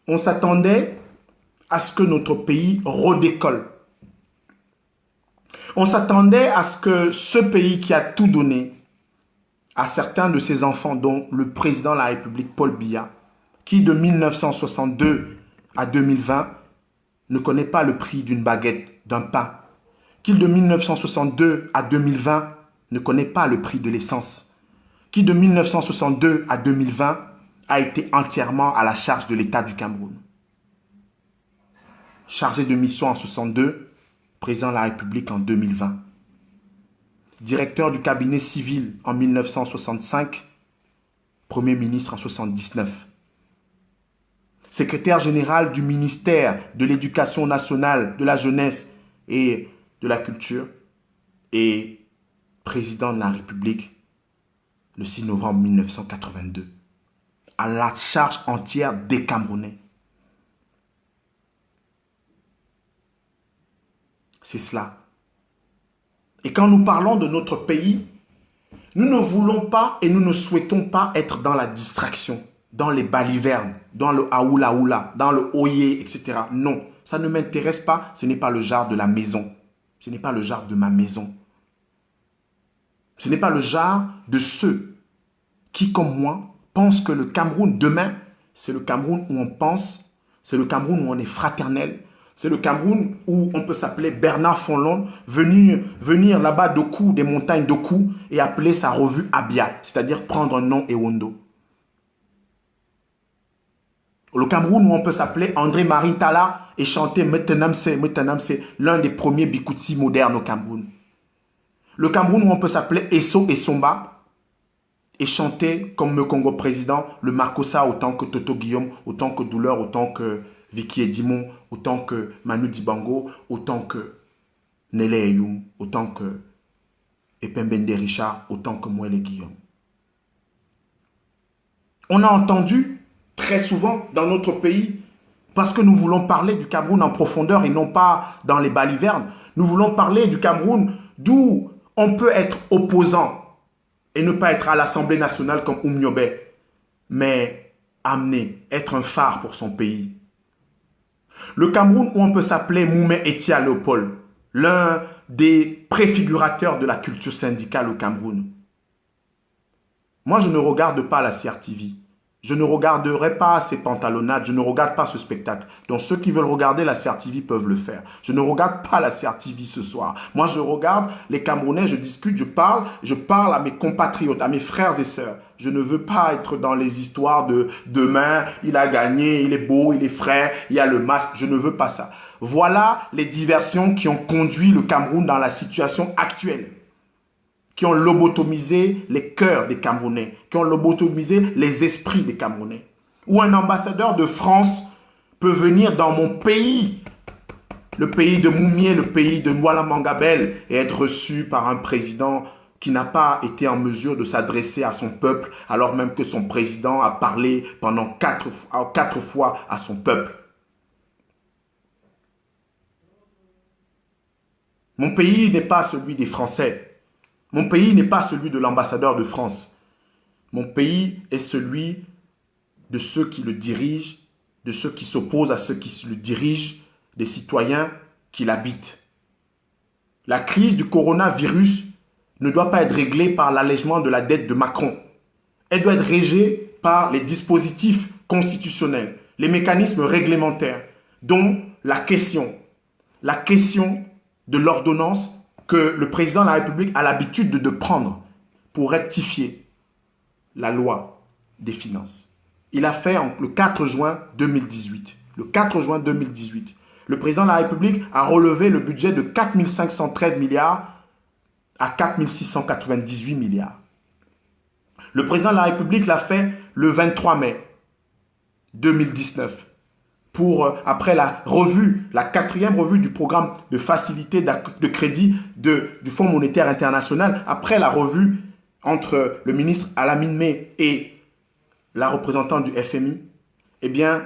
Speaker 2: on s'attendait à ce que notre pays redécolle. On s'attendait à ce que ce pays qui a tout donné à certains de ses enfants, dont le président de la République, Paul Biya, qui de 1962 à 2020 ne connaît pas le prix d'une baguette, d'un pain, qui de 1962 à 2020 ne connaît pas le prix de l'essence, qui de 1962 à 2020 a été entièrement à la charge de l'État du Cameroun. Chargé de mission en 62, président de la République en 2020. Directeur du cabinet civil en 1965, Premier ministre en 1979. Secrétaire général du ministère de l'Éducation nationale, de la jeunesse et de la culture et président de la République le 6 novembre 1982. À la charge entière des Camerounais. C'est cela. Et quand nous parlons de notre pays, nous ne voulons pas et nous ne souhaitons pas être dans la distraction, dans les balivernes, dans le haoula-oula, dans le oye, etc. Non, ça ne m'intéresse pas, ce n'est pas le genre de la maison. Ce n'est pas le genre de ma maison. Ce n'est pas le genre de ceux qui, comme moi, pensent que le Cameroun, demain, c'est le Cameroun où on pense, c'est le Cameroun où on est fraternel, c'est le Cameroun où on peut s'appeler Bernard Fonlon, venir là-bas d'Oku, des montagnes d'Oku, et appeler sa revue Abia, c'est-à-dire prendre un nom Ewondo. Le Cameroun où on peut s'appeler André-Marie Tala et chanter Metenamse, l'un des premiers bikoutis modernes au Cameroun. Le Cameroun où on peut s'appeler Esso et Somba et chanter comme le Congo président, le Makossa autant que Toto Guillaume, autant que Douleur, autant que Vicky Edimon, autant que Manu Dibango, autant que Nele Eyoum, autant que Epembende Richard, autant que Moëlle Guillaume. On a entendu très souvent dans notre pays, parce que nous voulons parler du Cameroun en profondeur et non pas dans les balivernes, nous voulons parler du Cameroun d'où on peut être opposant et ne pas être à l'Assemblée nationale comme Oumniobé, mais amener, être un phare pour son pays. Le Cameroun où on peut s'appeler Moumé Etia Léopold, l'un des préfigurateurs de la culture syndicale au Cameroun. Moi, je ne regarde pas la CRTV. Je ne regarderai pas ces pantalonnades, je ne regarde pas ce spectacle. Donc ceux qui veulent regarder la CRTV peuvent le faire. Je ne regarde pas la CRTV ce soir. Moi je regarde les Camerounais, je discute, je parle à mes compatriotes, à mes frères et sœurs. Je ne veux pas être dans les histoires de demain, il a gagné, il est beau, il est frais, il y a le masque. Je ne veux pas ça. Voilà les diversions qui ont conduit le Cameroun dans la situation actuelle, qui ont lobotomisé les cœurs des Camerounais, qui ont lobotomisé les esprits des Camerounais. Où un ambassadeur de France peut venir dans mon pays, le pays de Moumié, le pays de Nwala Mangabel, et être reçu par un président qui n'a pas été en mesure de s'adresser à son peuple, alors même que son président a parlé pendant quatre fois à son peuple. Mon pays n'est pas celui des Français. Mon pays n'est pas celui de l'ambassadeur de France. Mon pays est celui de ceux qui le dirigent, de ceux qui s'opposent à ceux qui le dirigent, des citoyens qui l'habitent. La crise du coronavirus ne doit pas être réglée par l'allègement de la dette de Macron. Elle doit être réglée par les dispositifs constitutionnels, les mécanismes réglementaires, dont la question de l'ordonnance que le président de la République a l'habitude de prendre pour rectifier la loi des finances. Il a fait le 4 juin 2018. Le 4 juin 2018, le président de la République a relevé le budget de 4 513 milliards à 4 698 milliards. Le président de la République l'a fait le 23 mai 2019. Après la quatrième revue du programme de facilité de crédit du Fonds monétaire international, après la revue entre le ministre Alamine Mey et la représentante du FMI, eh bien,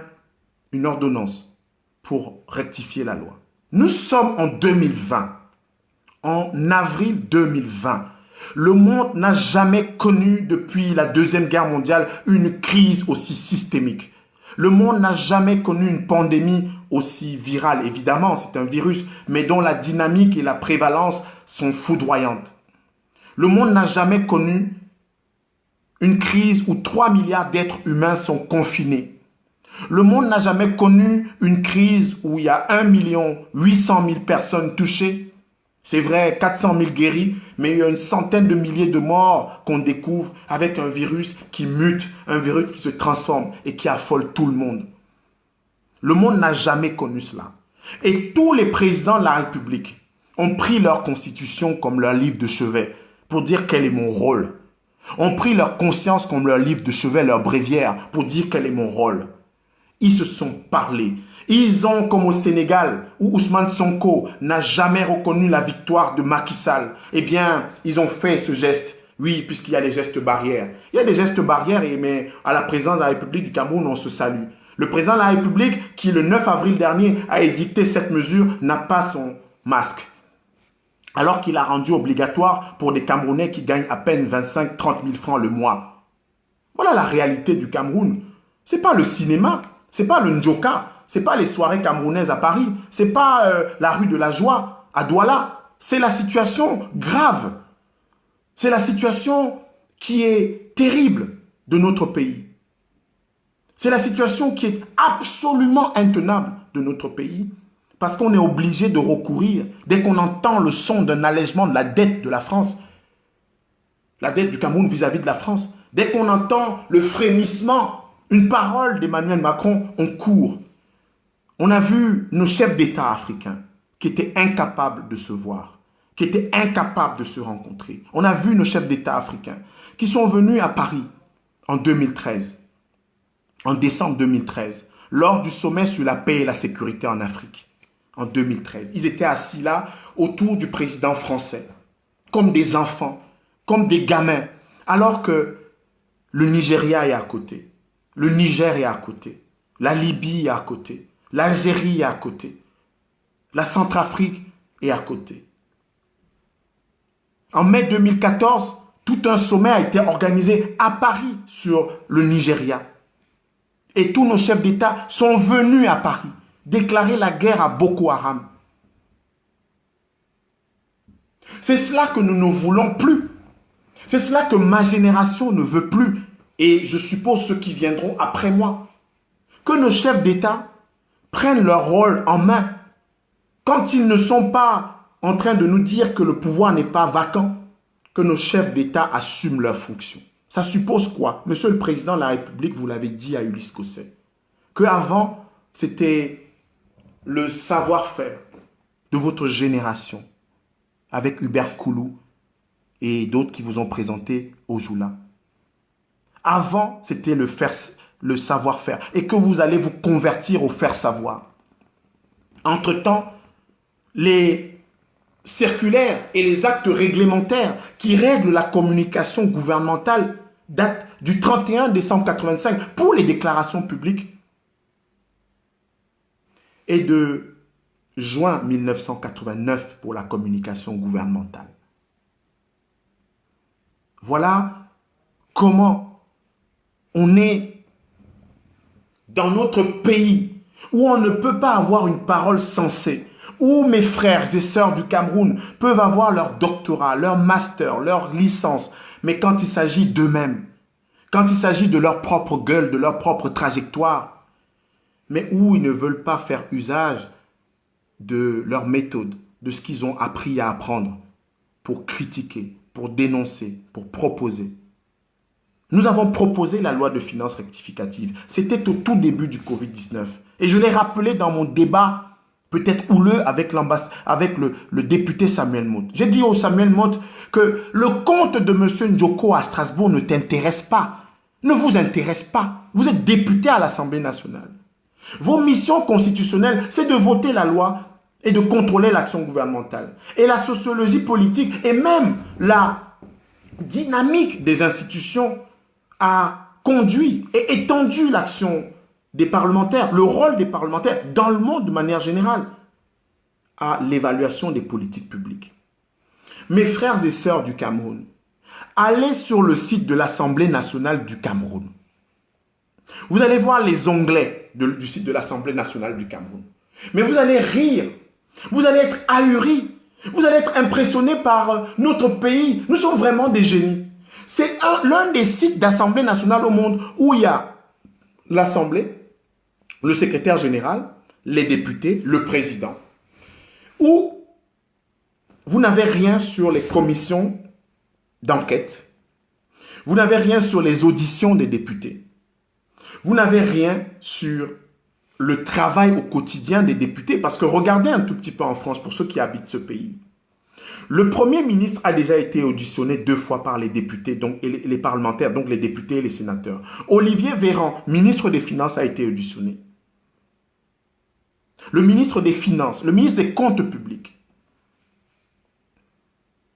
Speaker 2: une ordonnance pour rectifier la loi. Nous sommes en 2020, en avril 2020. Le monde n'a jamais connu depuis la Deuxième Guerre mondiale une crise aussi systémique. Le monde n'a jamais connu une pandémie aussi virale. Évidemment, c'est un virus, mais dont la dynamique et la prévalence sont foudroyantes. Le monde n'a jamais connu une crise où 3 milliards d'êtres humains sont confinés. Le monde n'a jamais connu une crise où il y a 1 800 000 personnes touchées. C'est vrai, 400 000 guéris, mais il y a une centaine de milliers de morts qu'on découvre avec un virus qui mute, un virus qui se transforme et qui affole tout le monde. Le monde n'a jamais connu cela. Et tous les présidents de la République ont pris leur constitution comme leur livre de chevet pour dire quel est mon rôle. Ont pris leur conscience comme leur livre de chevet, leur bréviaire pour dire quel est mon rôle. Ils se sont parlé. Ils ont, comme au Sénégal, où Ousmane Sonko n'a jamais reconnu la victoire de Macky Sall, eh bien, ils ont fait ce geste. Oui, puisqu'il y a des gestes barrières. Il y a des gestes barrières, mais à la présidence de la République du Cameroun, on se salue. Le président de la République, qui le 9 avril dernier a édicté cette mesure, n'a pas son masque. Alors qu'il a rendu obligatoire pour des Camerounais qui gagnent à peine 25-30 000 francs le mois. Voilà la réalité du Cameroun. Ce n'est pas le cinéma, ce n'est pas le Ndjoka, ce n'est pas les soirées camerounaises à Paris, ce n'est pas la rue de la Joie à Douala. C'est la situation grave. C'est la situation qui est terrible de notre pays. C'est la situation qui est absolument intenable de notre pays. Parce qu'on est obligé de recourir, dès qu'on entend le son d'un allègement de la dette de la France, la dette du Cameroun vis-à-vis de la France, dès qu'on entend le frémissement, une parole d'Emmanuel Macron, on court. On a vu nos chefs d'État africains qui étaient incapables de se voir, qui étaient incapables de se rencontrer. On a vu nos chefs d'État africains qui sont venus à Paris en 2013, en décembre 2013, lors du sommet sur la paix et la sécurité en Afrique, en 2013. Ils étaient assis là, autour du président français, comme des enfants, comme des gamins, alors que le Nigeria est à côté, le Niger est à côté, la Libye est à côté, l'Algérie est à côté, la Centrafrique est à côté. En mai 2014, tout un sommet a été organisé à Paris sur le Nigeria. Et tous nos chefs d'État sont venus à Paris déclarer la guerre à Boko Haram. C'est cela que nous ne voulons plus. C'est cela que ma génération ne veut plus. Et je suppose ceux qui viendront après moi. Que nos chefs d'État prennent leur rôle en main. Quand ils ne sont pas en train de nous dire que le pouvoir n'est pas vacant, que nos chefs d'État assument leurs fonctions. Ça suppose quoi? Monsieur le Président de la République, vous l'avez dit à Ulysse Cosset, qu'avant, c'était le savoir-faire de votre génération, avec Hubert Koulou et d'autres qui vous ont présenté au Joula. Avant, c'était le savoir-faire et que vous allez vous convertir au faire-savoir. Entre-temps, les circulaires et les actes réglementaires qui règlent la communication gouvernementale datent du 31 décembre 1985 pour les déclarations publiques et de juin 1989 pour la communication gouvernementale. Voilà comment on est dans notre pays où on ne peut pas avoir une parole sensée, où mes frères et sœurs du Cameroun peuvent avoir leur doctorat, leur master, leur licence, mais quand il s'agit d'eux-mêmes, quand il s'agit de leur propre gueule, de leur propre trajectoire, mais où ils ne veulent pas faire usage de leur méthode, de ce qu'ils ont appris à apprendre pour critiquer, pour dénoncer, pour proposer. Nous avons proposé la loi de finances rectificative. C'était au tout début du Covid-19. Et je l'ai rappelé dans mon débat peut-être houleux avec le député Samuel Motte. J'ai dit au Samuel Motte que le compte de M. Ndjoko à Strasbourg ne t'intéresse pas, ne vous intéresse pas. Vous êtes député à l'Assemblée nationale. Vos missions constitutionnelles, c'est de voter la loi et de contrôler l'action gouvernementale. Et la sociologie politique et même la dynamique des institutions a conduit et étendu l'action des parlementaires, le rôle des parlementaires dans le monde de manière générale à l'évaluation des politiques publiques. Mes frères et sœurs du Cameroun, allez sur le site de l'Assemblée nationale du Cameroun. Vous allez voir les onglets du site de l'Assemblée nationale du Cameroun. Mais vous allez rire, vous allez être ahuris, vous allez être impressionnés par notre pays. Nous sommes vraiment des génies. C'est l'un des sites d'Assemblée nationale au monde où il y a l'Assemblée, le secrétaire général, les députés, le président. Où vous n'avez rien sur les commissions d'enquête. Vous n'avez rien sur les auditions des députés. Vous n'avez rien sur le travail au quotidien des députés. Parce que regardez un tout petit peu en France, pour ceux qui habitent ce pays. Le Premier ministre a déjà été auditionné 2 fois par les députés, donc, et les parlementaires, donc les députés et les sénateurs. Olivier Véran, ministre des Finances, a été auditionné. Le ministre des Finances, le ministre des Comptes publics.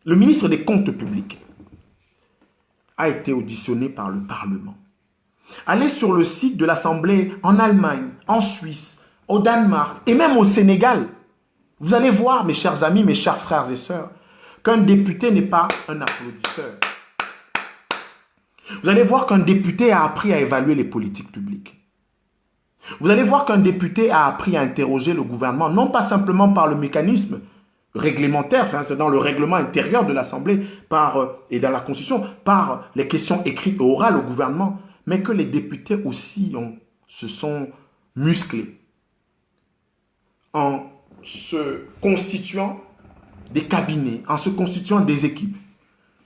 Speaker 2: Le ministre des Comptes publics a été auditionné par le Parlement. Allez sur le site de l'Assemblée en Allemagne, en Suisse, au Danemark et même au Sénégal. Vous allez voir, mes chers amis, mes chers frères et sœurs, qu'un député n'est pas un applaudisseur. Vous allez voir qu'un député a appris à évaluer les politiques publiques. Vous allez voir qu'un député a appris à interroger le gouvernement, non pas simplement par le mécanisme réglementaire, enfin, c'est dans le règlement intérieur de l'Assemblée et dans la Constitution, par les questions écrites et orales au gouvernement, mais que les députés aussi se sont musclés en se constituant des cabinets, en se constituant des équipes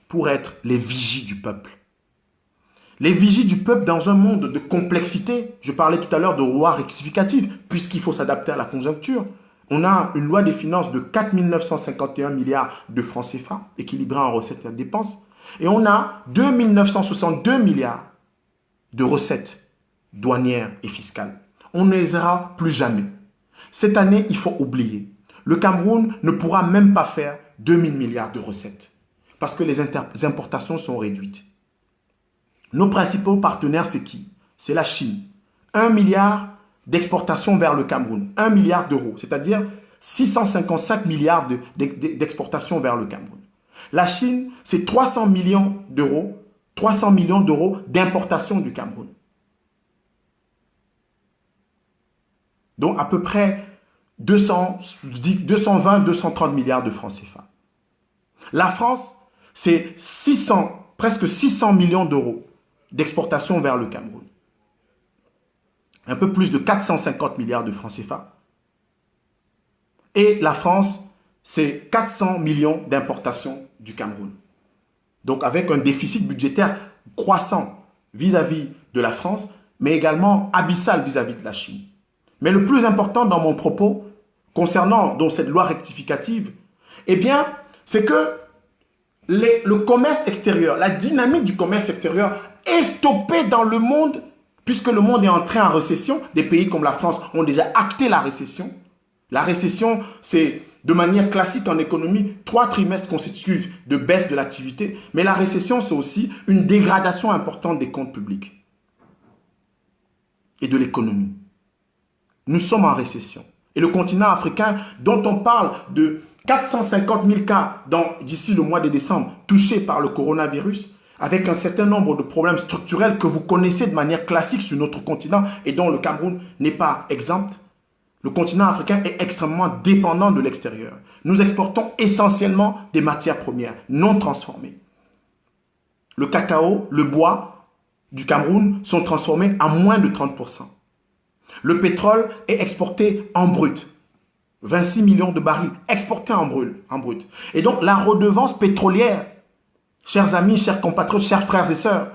Speaker 2: pour être les vigies du peuple. Les vigies du peuple dans un monde de complexité. Je parlais tout à l'heure de loi rectificative, puisqu'il faut s'adapter à la conjoncture. On a une loi des finances de 4 951 milliards de francs CFA, équilibrée en recettes et en dépenses. Et on a 2962 milliards de recettes douanières et fiscales. On ne les aura plus jamais. Cette année, il faut oublier. Le Cameroun ne pourra même pas faire 2000 milliards de recettes parce que les importations sont réduites. Nos principaux partenaires, c'est qui? C'est la Chine. 1 milliard d'exportations vers le Cameroun. 1 milliard d'euros, c'est-à-dire 655 milliards d'exportations vers le Cameroun. La Chine, c'est 300 millions d'euros, 300 millions d'euros d'importation du Cameroun. Donc à peu près 220-230 milliards de francs CFA. La France, c'est presque 600 millions d'euros d'exportation vers le Cameroun. Un peu plus de 450 milliards de francs CFA. Et la France, c'est 400 millions d'importations du Cameroun. Donc avec un déficit budgétaire croissant vis-à-vis de la France, mais également abyssal vis-à-vis de la Chine. Mais le plus important dans mon propos, concernant donc cette loi rectificative, eh bien, c'est que le commerce extérieur, la dynamique du commerce extérieur est stoppée dans le monde, puisque le monde est entré en récession. Des pays comme la France ont déjà acté la récession. La récession, c'est de manière classique en économie, 3 trimestres consécutifs de baisse de l'activité. Mais la récession, c'est aussi une dégradation importante des comptes publics et de l'économie. Nous sommes en récession. Et le continent africain, dont on parle de 450 000 cas d'ici le mois de décembre, touchés par le coronavirus, avec un certain nombre de problèmes structurels que vous connaissez de manière classique sur notre continent et dont le Cameroun n'est pas exempt. Le continent africain est extrêmement dépendant de l'extérieur. Nous exportons essentiellement des matières premières non transformées. Le cacao, le bois du Cameroun sont transformés à moins de 30%. Le pétrole est exporté en brut. 26 millions de barils exportés en brut. Et donc la redevance pétrolière, chers amis, chers compatriotes, chers frères et sœurs,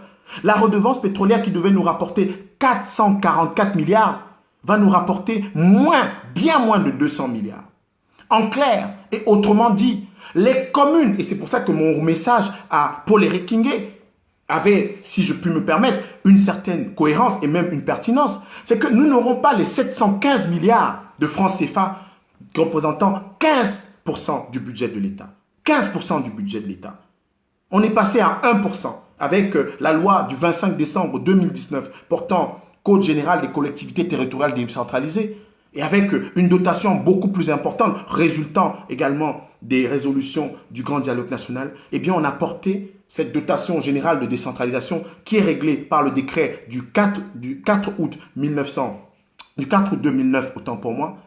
Speaker 2: la redevance pétrolière qui devait nous rapporter 444 milliards va nous rapporter bien moins de 200 milliards. En clair et autrement dit, les communes, et c'est pour ça que mon message à Paul-Éric Kingé avait, si je puis me permettre, une certaine cohérence et même une pertinence, c'est que nous n'aurons pas les 715 milliards de francs CFA représentant 15% du budget de l'État. 15% du budget de l'État. On est passé à 1% avec la loi du 25 décembre 2019 portant Code général des collectivités territoriales décentralisées et avec une dotation beaucoup plus importante résultant également des résolutions du Grand Dialogue National, eh bien on a porté cette dotation générale de décentralisation qui est réglée par le décret du 4 août 2009, autant pour moi.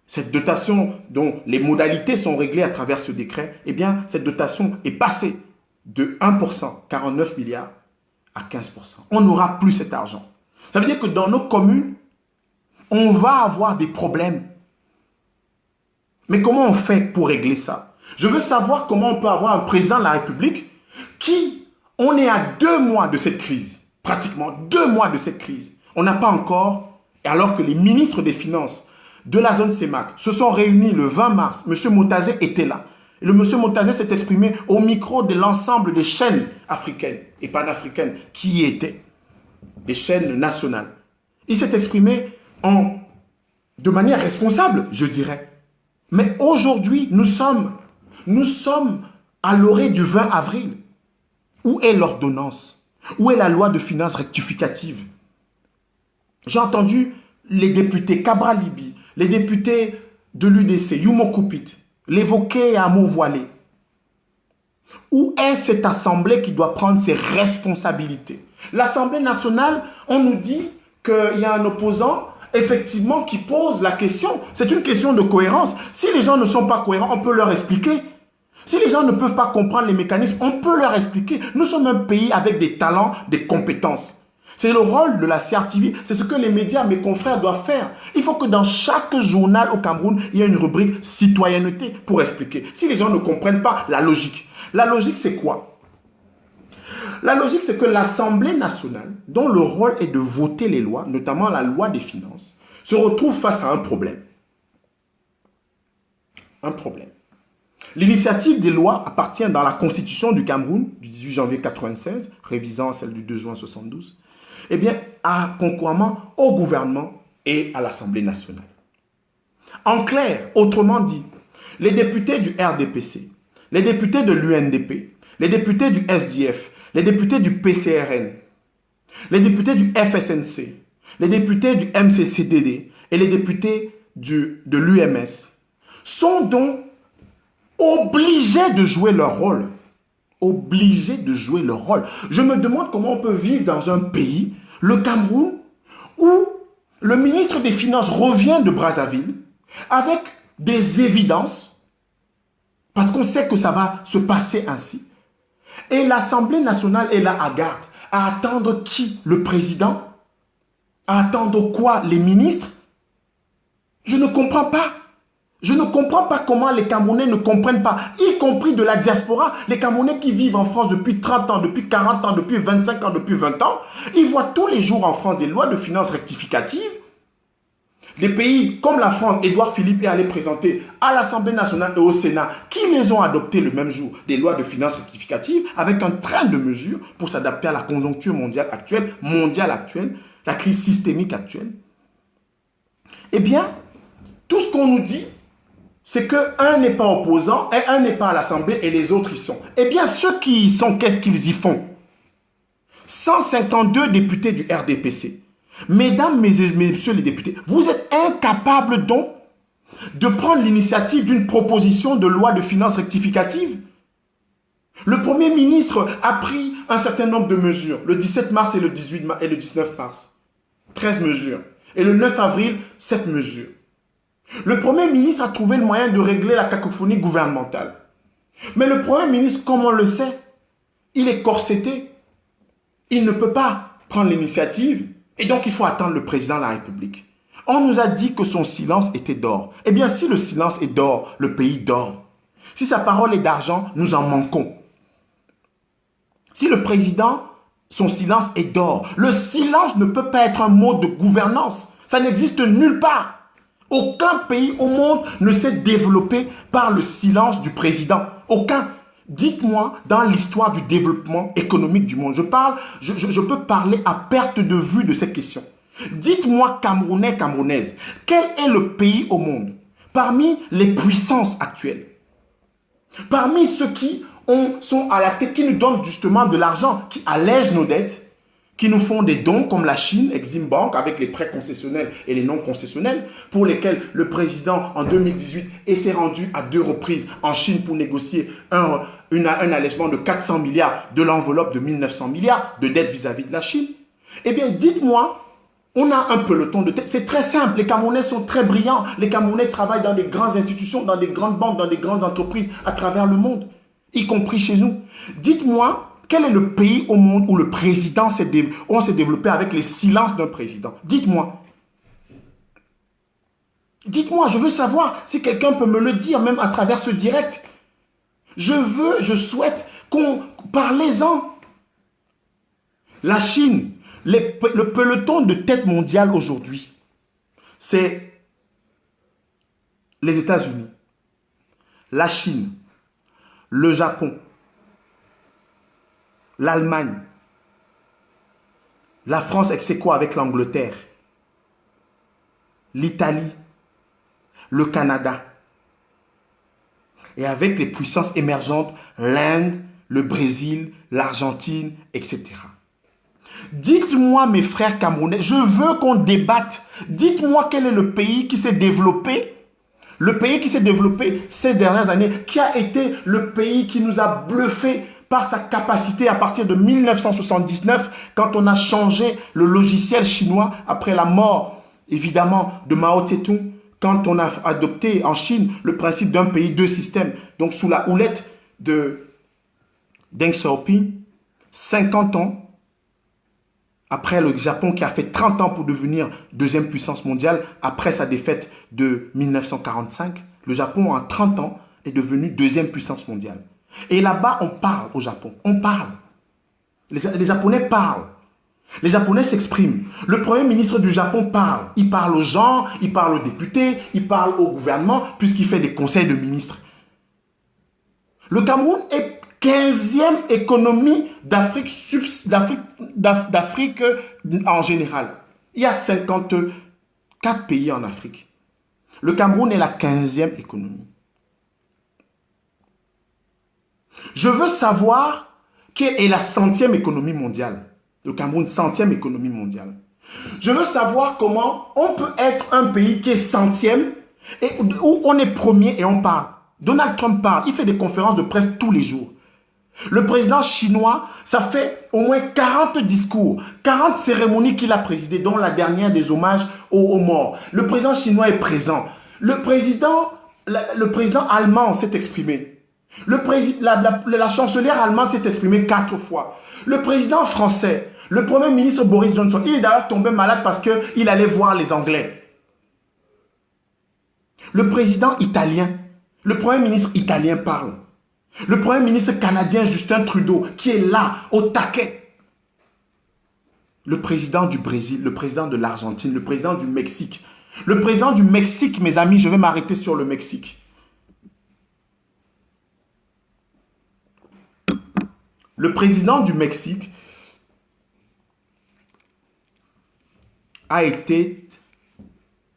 Speaker 2: Cette dotation dont les modalités sont réglées à travers ce décret, eh bien cette dotation est passée de 1%, 49 milliards, à 15%. On n'aura plus cet argent. Ça veut dire que dans nos communes, on va avoir des problèmes. Mais comment on fait pour régler ça? Je veux savoir comment on peut avoir un président de la République qui, on est à 2 mois de cette crise, pratiquement 2 mois de cette crise. On n'a pas encore, alors que les ministres des Finances de la zone CEMAC se sont réunis le 20 mars, M. Motazé était là. Et le M. Motazé s'est exprimé au micro de l'ensemble des chaînes africaines et panafricaines qui y étaient, des chaînes nationales. Il s'est exprimé de manière responsable, je dirais. Mais aujourd'hui, nous sommes à l'orée du 20 avril. Où est l'ordonnance? Où est la loi de finances rectificative? J'ai entendu les députés Cabral Libi, les députés de l'UDC, Yumo Kupit, l'évoquer à mots voilés. Où est cette assemblée qui doit prendre ses responsabilités? L'Assemblée nationale, on nous dit qu'il y a un opposant, effectivement, qui pose la question. C'est une question de cohérence. Si les gens ne sont pas cohérents, on peut leur expliquer. Si les gens ne peuvent pas comprendre les mécanismes, on peut leur expliquer. Nous sommes un pays avec des talents, des compétences. C'est le rôle de la CRTV, c'est ce que les médias, mes confrères, doivent faire. Il faut que dans chaque journal au Cameroun, il y ait une rubrique citoyenneté pour expliquer. Si les gens ne comprennent pas la logique. La logique, c'est quoi? La logique, c'est que l'Assemblée nationale, dont le rôle est de voter les lois, notamment la loi des finances, se retrouve face à un problème. Un problème. L'initiative des lois appartient dans la Constitution du Cameroun du 18 janvier 1996, révisant celle du 2 juin 1972, eh bien, concurremment au gouvernement et à l'Assemblée nationale. En clair, autrement dit, les députés du RDPC, les députés de l'UNDP, les députés du SDF, les députés du PCRN, les députés du FSNC, les députés du MCCDD et les députés de l'UMS sont donc obligés de jouer leur rôle. Obligés de jouer leur rôle. Je me demande comment on peut vivre dans un pays, le Cameroun, où le ministre des Finances revient de Brazzaville avec des évidences, parce qu'on sait que ça va se passer ainsi. Et l'Assemblée nationale est là à garde, à attendre qui? Le président? À attendre quoi? Les ministres? Je ne comprends pas. Je ne comprends pas comment les Camerounais ne comprennent pas, y compris de la diaspora. Les Camerounais qui vivent en France depuis 30 ans, depuis 40 ans, depuis 25 ans, depuis 20 ans, ils voient tous les jours en France des lois de finances rectificatives. Les pays comme la France, Édouard Philippe est allé présenter à l'Assemblée nationale et au Sénat, qui les ont adoptés le même jour, des lois de finances rectificatives avec un train de mesures pour s'adapter à la conjoncture mondiale actuelle, la crise systémique actuelle. Eh bien, tout ce qu'on nous dit, c'est qu'un n'est pas opposant et un n'est pas à l'Assemblée et les autres y sont. Eh bien, ceux qui y sont, qu'est-ce qu'ils y font? 152 députés du RDPC. Mesdames, messieurs les députés, vous êtes incapables donc de prendre l'initiative d'une proposition de loi de finances rectificative? Le Premier ministre a pris un certain nombre de mesures, le 17 mars et le 19 mars. 13 mesures. Et le 9 avril, 7 mesures. Le Premier ministre a trouvé le moyen de régler la cacophonie gouvernementale. Mais le Premier ministre, comme on le sait, il est corseté. Il ne peut pas prendre l'initiative. Et donc, il faut attendre le président de la République. On nous a dit que son silence était d'or. Eh bien, si le silence est d'or, le pays dort. Si sa parole est d'argent, nous en manquons. Si le président, son silence est d'or, le silence ne peut pas être un mot de gouvernance. Ça n'existe nulle part. Aucun pays au monde ne s'est développé par le silence du président. Aucun. Dites-moi, dans l'histoire du développement économique du monde, je peux parler à perte de vue de cette question. Dites-moi, Camerounais, Camerounaises, quel est le pays au monde, parmi les puissances actuelles, parmi ceux qui sont à la tête, qui nous donnent justement de l'argent, qui allègent nos dettes, qui nous font des dons comme la Chine, Exim Bank, avec les prêts concessionnels et les non concessionnels, pour lesquels le président, en 2018, s'est rendu à 2 reprises en Chine pour négocier un allègement de 400 milliards de l'enveloppe de 1900 milliards de dettes vis-à-vis de la Chine. Eh bien, dites-moi, on a un peloton de tête. C'est très simple. Les Camerounais sont très brillants. Les Camerounais travaillent dans des grandes institutions, dans des grandes banques, dans des grandes entreprises à travers le monde, y compris chez nous. Dites-moi, quel est le pays au monde où le président s'est développé avec les silences d'un président? Dites-moi. Dites-moi, je veux savoir si quelqu'un peut me le dire, même à travers ce direct. Je souhaite qu'on... Parlez-en. La Chine, le peloton de tête mondiale aujourd'hui, c'est les États-Unis, la Chine, le Japon, l'Allemagne, la France ex aequo avec l'Angleterre, l'Italie, le Canada, et avec les puissances émergentes, l'Inde, le Brésil, l'Argentine, etc. Dites-moi, mes frères camerounais, je veux qu'on débatte. Dites-moi quel est le pays qui s'est développé, ces dernières années, qui a été le pays qui nous a bluffé par sa capacité à partir de 1979, quand on a changé le logiciel chinois après la mort, évidemment, de Mao Tse-tung, quand on a adopté en Chine le principe d'un pays, 2 systèmes, donc sous la houlette de Deng Xiaoping, 50 ans, après le Japon qui a fait 30 ans pour devenir 2e puissance mondiale, après sa défaite de 1945, le Japon en 30 ans est devenu 2e puissance mondiale. Et là-bas, on parle au Japon. On parle. Les Japonais parlent. Les Japonais s'expriment. Le Premier ministre du Japon parle. Il parle aux gens, il parle aux députés, il parle au gouvernement, puisqu'il fait des conseils de ministres. Le Cameroun est 15e économie d'Afrique en général. Il y a 54 pays en Afrique. Le Cameroun est la 15e économie. Je veux savoir quelle est la 100e économie mondiale. Le Cameroun, 100e économie mondiale. Je veux savoir comment on peut être un pays qui est 100e et où on est premier et on parle. Donald Trump parle, il fait des conférences de presse tous les jours. Le président chinois, ça fait au moins 40 discours, 40 cérémonies qu'il a présidées, dont la dernière des hommages aux morts. Le président chinois est présent. Le président allemand s'est exprimé. La chancelière allemande s'est exprimée 4 fois. Le président français, le premier ministre Boris Johnson, il est d'ailleurs tombé malade parce qu'il allait voir les Anglais. Le président italien, le premier ministre italien parle. Le premier ministre canadien Justin Trudeau, qui est là, au taquet. Le président du Brésil, le président de l'Argentine, le président du Mexique. Le président du Mexique, mes amis, je vais m'arrêter sur le Mexique. Le président du Mexique a été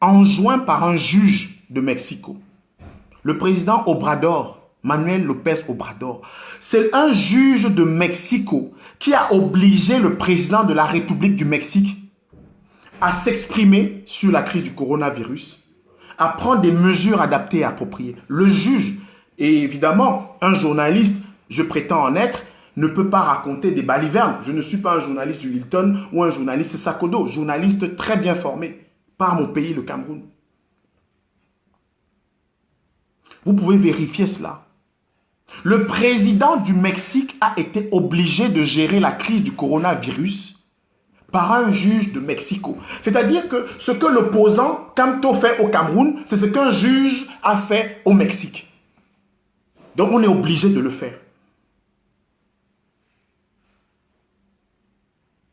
Speaker 2: enjoint par un juge de Mexico. Le président Obrador, Manuel López Obrador, c'est un juge de Mexico qui a obligé le président de la République du Mexique à s'exprimer sur la crise du coronavirus, à prendre des mesures adaptées et appropriées. Le juge, et évidemment, un journaliste, je prétends en être, ne peut pas raconter des balivernes. Je ne suis pas un journaliste du Hilton ou un journaliste Sakodo, journaliste très bien formé par mon pays, le Cameroun. Vous pouvez vérifier cela. Le président du Mexique a été obligé de gérer la crise du coronavirus par un juge de Mexico. C'est-à-dire que ce que l'opposant Kamto fait au Cameroun, c'est ce qu'un juge a fait au Mexique. Donc on est obligé de le faire.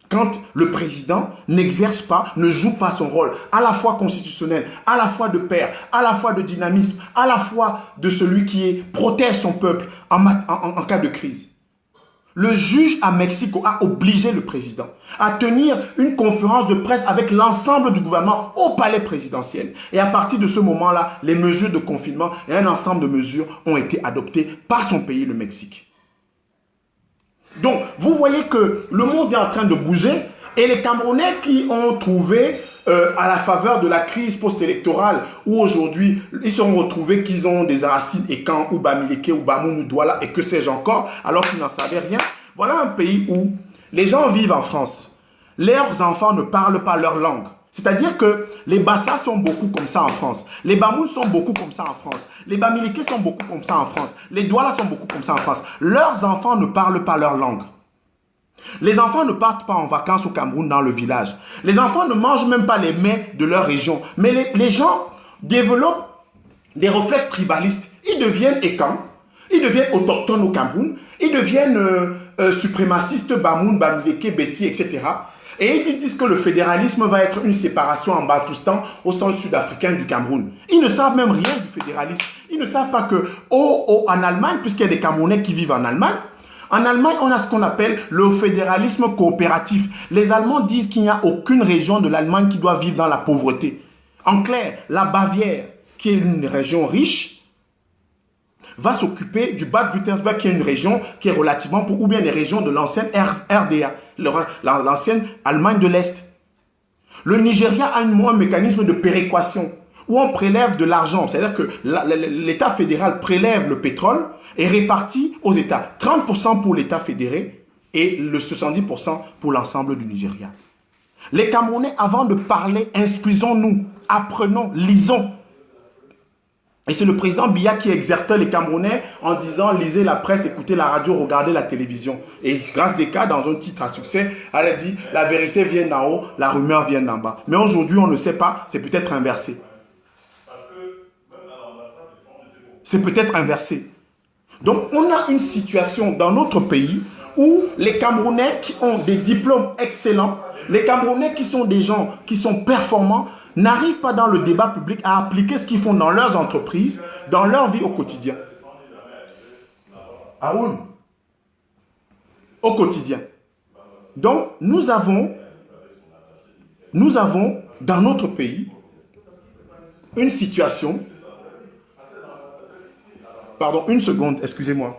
Speaker 2: Quand le président n'exerce pas, ne joue pas son rôle, à la fois constitutionnel, à la fois de père, à la fois de dynamisme, à la fois de celui qui protège son peuple en cas de crise. Le juge à Mexico a obligé le président à tenir une conférence de presse avec l'ensemble du gouvernement au palais présidentiel. Et à partir de ce moment-là, les mesures de confinement et un ensemble de mesures ont été adoptées par son pays, le Mexique. Donc, vous voyez que le monde est en train de bouger et les Camerounais qui ont trouvé à la faveur de la crise post-électorale où aujourd'hui, ils se sont retrouvés qu'ils ont des racines Ekan ou Bamileke ou Bamoun ou Douala et que sais-je encore, alors qu'ils n'en savaient rien. Voilà un pays où les gens vivent en France. Leurs enfants ne parlent pas leur langue. C'est-à-dire que les Bassa sont beaucoup comme ça en France. Les Bamoun sont beaucoup comme ça en France. Les Bamileke sont beaucoup comme ça en France. Les Douala sont beaucoup comme ça en France. Leurs enfants ne parlent pas leur langue. Les enfants ne partent pas en vacances au Cameroun dans le village. Les enfants ne mangent même pas les mets de leur région. Mais les gens développent des réflexes tribalistes. Ils deviennent Ekan, ils deviennent autochtones au Cameroun, ils deviennent suprémacistes Bamoun, Bamileke, Beti, etc. Et ils disent que le fédéralisme va être une séparation en Bantoustan au centre sud-africain du Cameroun. Ils ne savent même rien du fédéralisme. Ils ne savent pas que en Allemagne, puisqu'il y a des Camerounais qui vivent en Allemagne, on a ce qu'on appelle le fédéralisme coopératif. Les Allemands disent qu'il n'y a aucune région de l'Allemagne qui doit vivre dans la pauvreté. En clair, la Bavière, qui est une région riche, va s'occuper du Bade-Württemberg, qui est une région qui est relativement pauvre, ou bien les régions de l'ancienne RDA, l'ancienne Allemagne de l'Est. Le Nigeria a un mécanisme de péréquation, où on prélève de l'argent, c'est-à-dire que l'État fédéral prélève le pétrole et répartit aux États. 30% pour l'État fédéré et le 70% pour l'ensemble du Nigeria. Les Camerounais, avant de parler, instruisons-nous, apprenons, lisons. Et c'est le président Biya qui exerçait les Camerounais en disant « lisez la presse, écoutez la radio, regardez la télévision ». Et grâce des cas, dans un titre à succès, elle a dit « la vérité vient d'en haut, la rumeur vient d'en bas ». Mais aujourd'hui, on ne sait pas, c'est peut-être inversé. C'est peut-être inversé. Donc, on a une situation dans notre pays où les Camerounais qui ont des diplômes excellents, les Camerounais qui sont des gens qui sont performants, n'arrivent pas dans le débat public à appliquer ce qu'ils font dans leurs entreprises, dans leur vie au quotidien. Aoun, au quotidien. Donc, nous avons dans notre pays une situation. Pardon, une seconde, excusez-moi.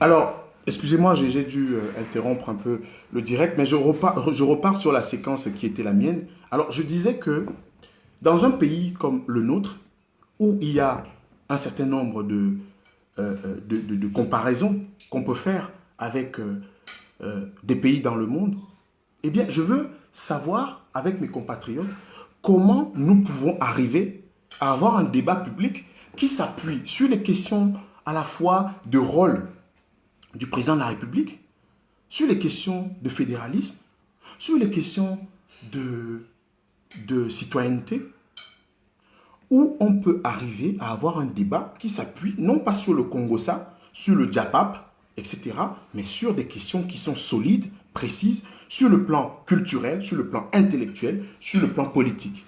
Speaker 2: Alors, excusez-moi, j'ai dû interrompre un peu le direct, mais je repars sur la séquence qui était la mienne. Alors, je disais que dans un pays comme le nôtre, où il y a un certain nombre de comparaisons qu'on peut faire avec des pays dans le monde, eh bien, je veux savoir, avec mes compatriotes, comment nous pouvons arriver à avoir un débat public qui s'appuie sur les questions à la fois de rôle du président de la République, sur les questions de fédéralisme, sur les questions de citoyenneté, où on peut arriver à avoir un débat qui s'appuie non pas sur le Congo-Ça, sur le Diapap, etc., mais sur des questions qui sont solides, précises, sur le plan culturel, sur le plan intellectuel, sur le plan politique.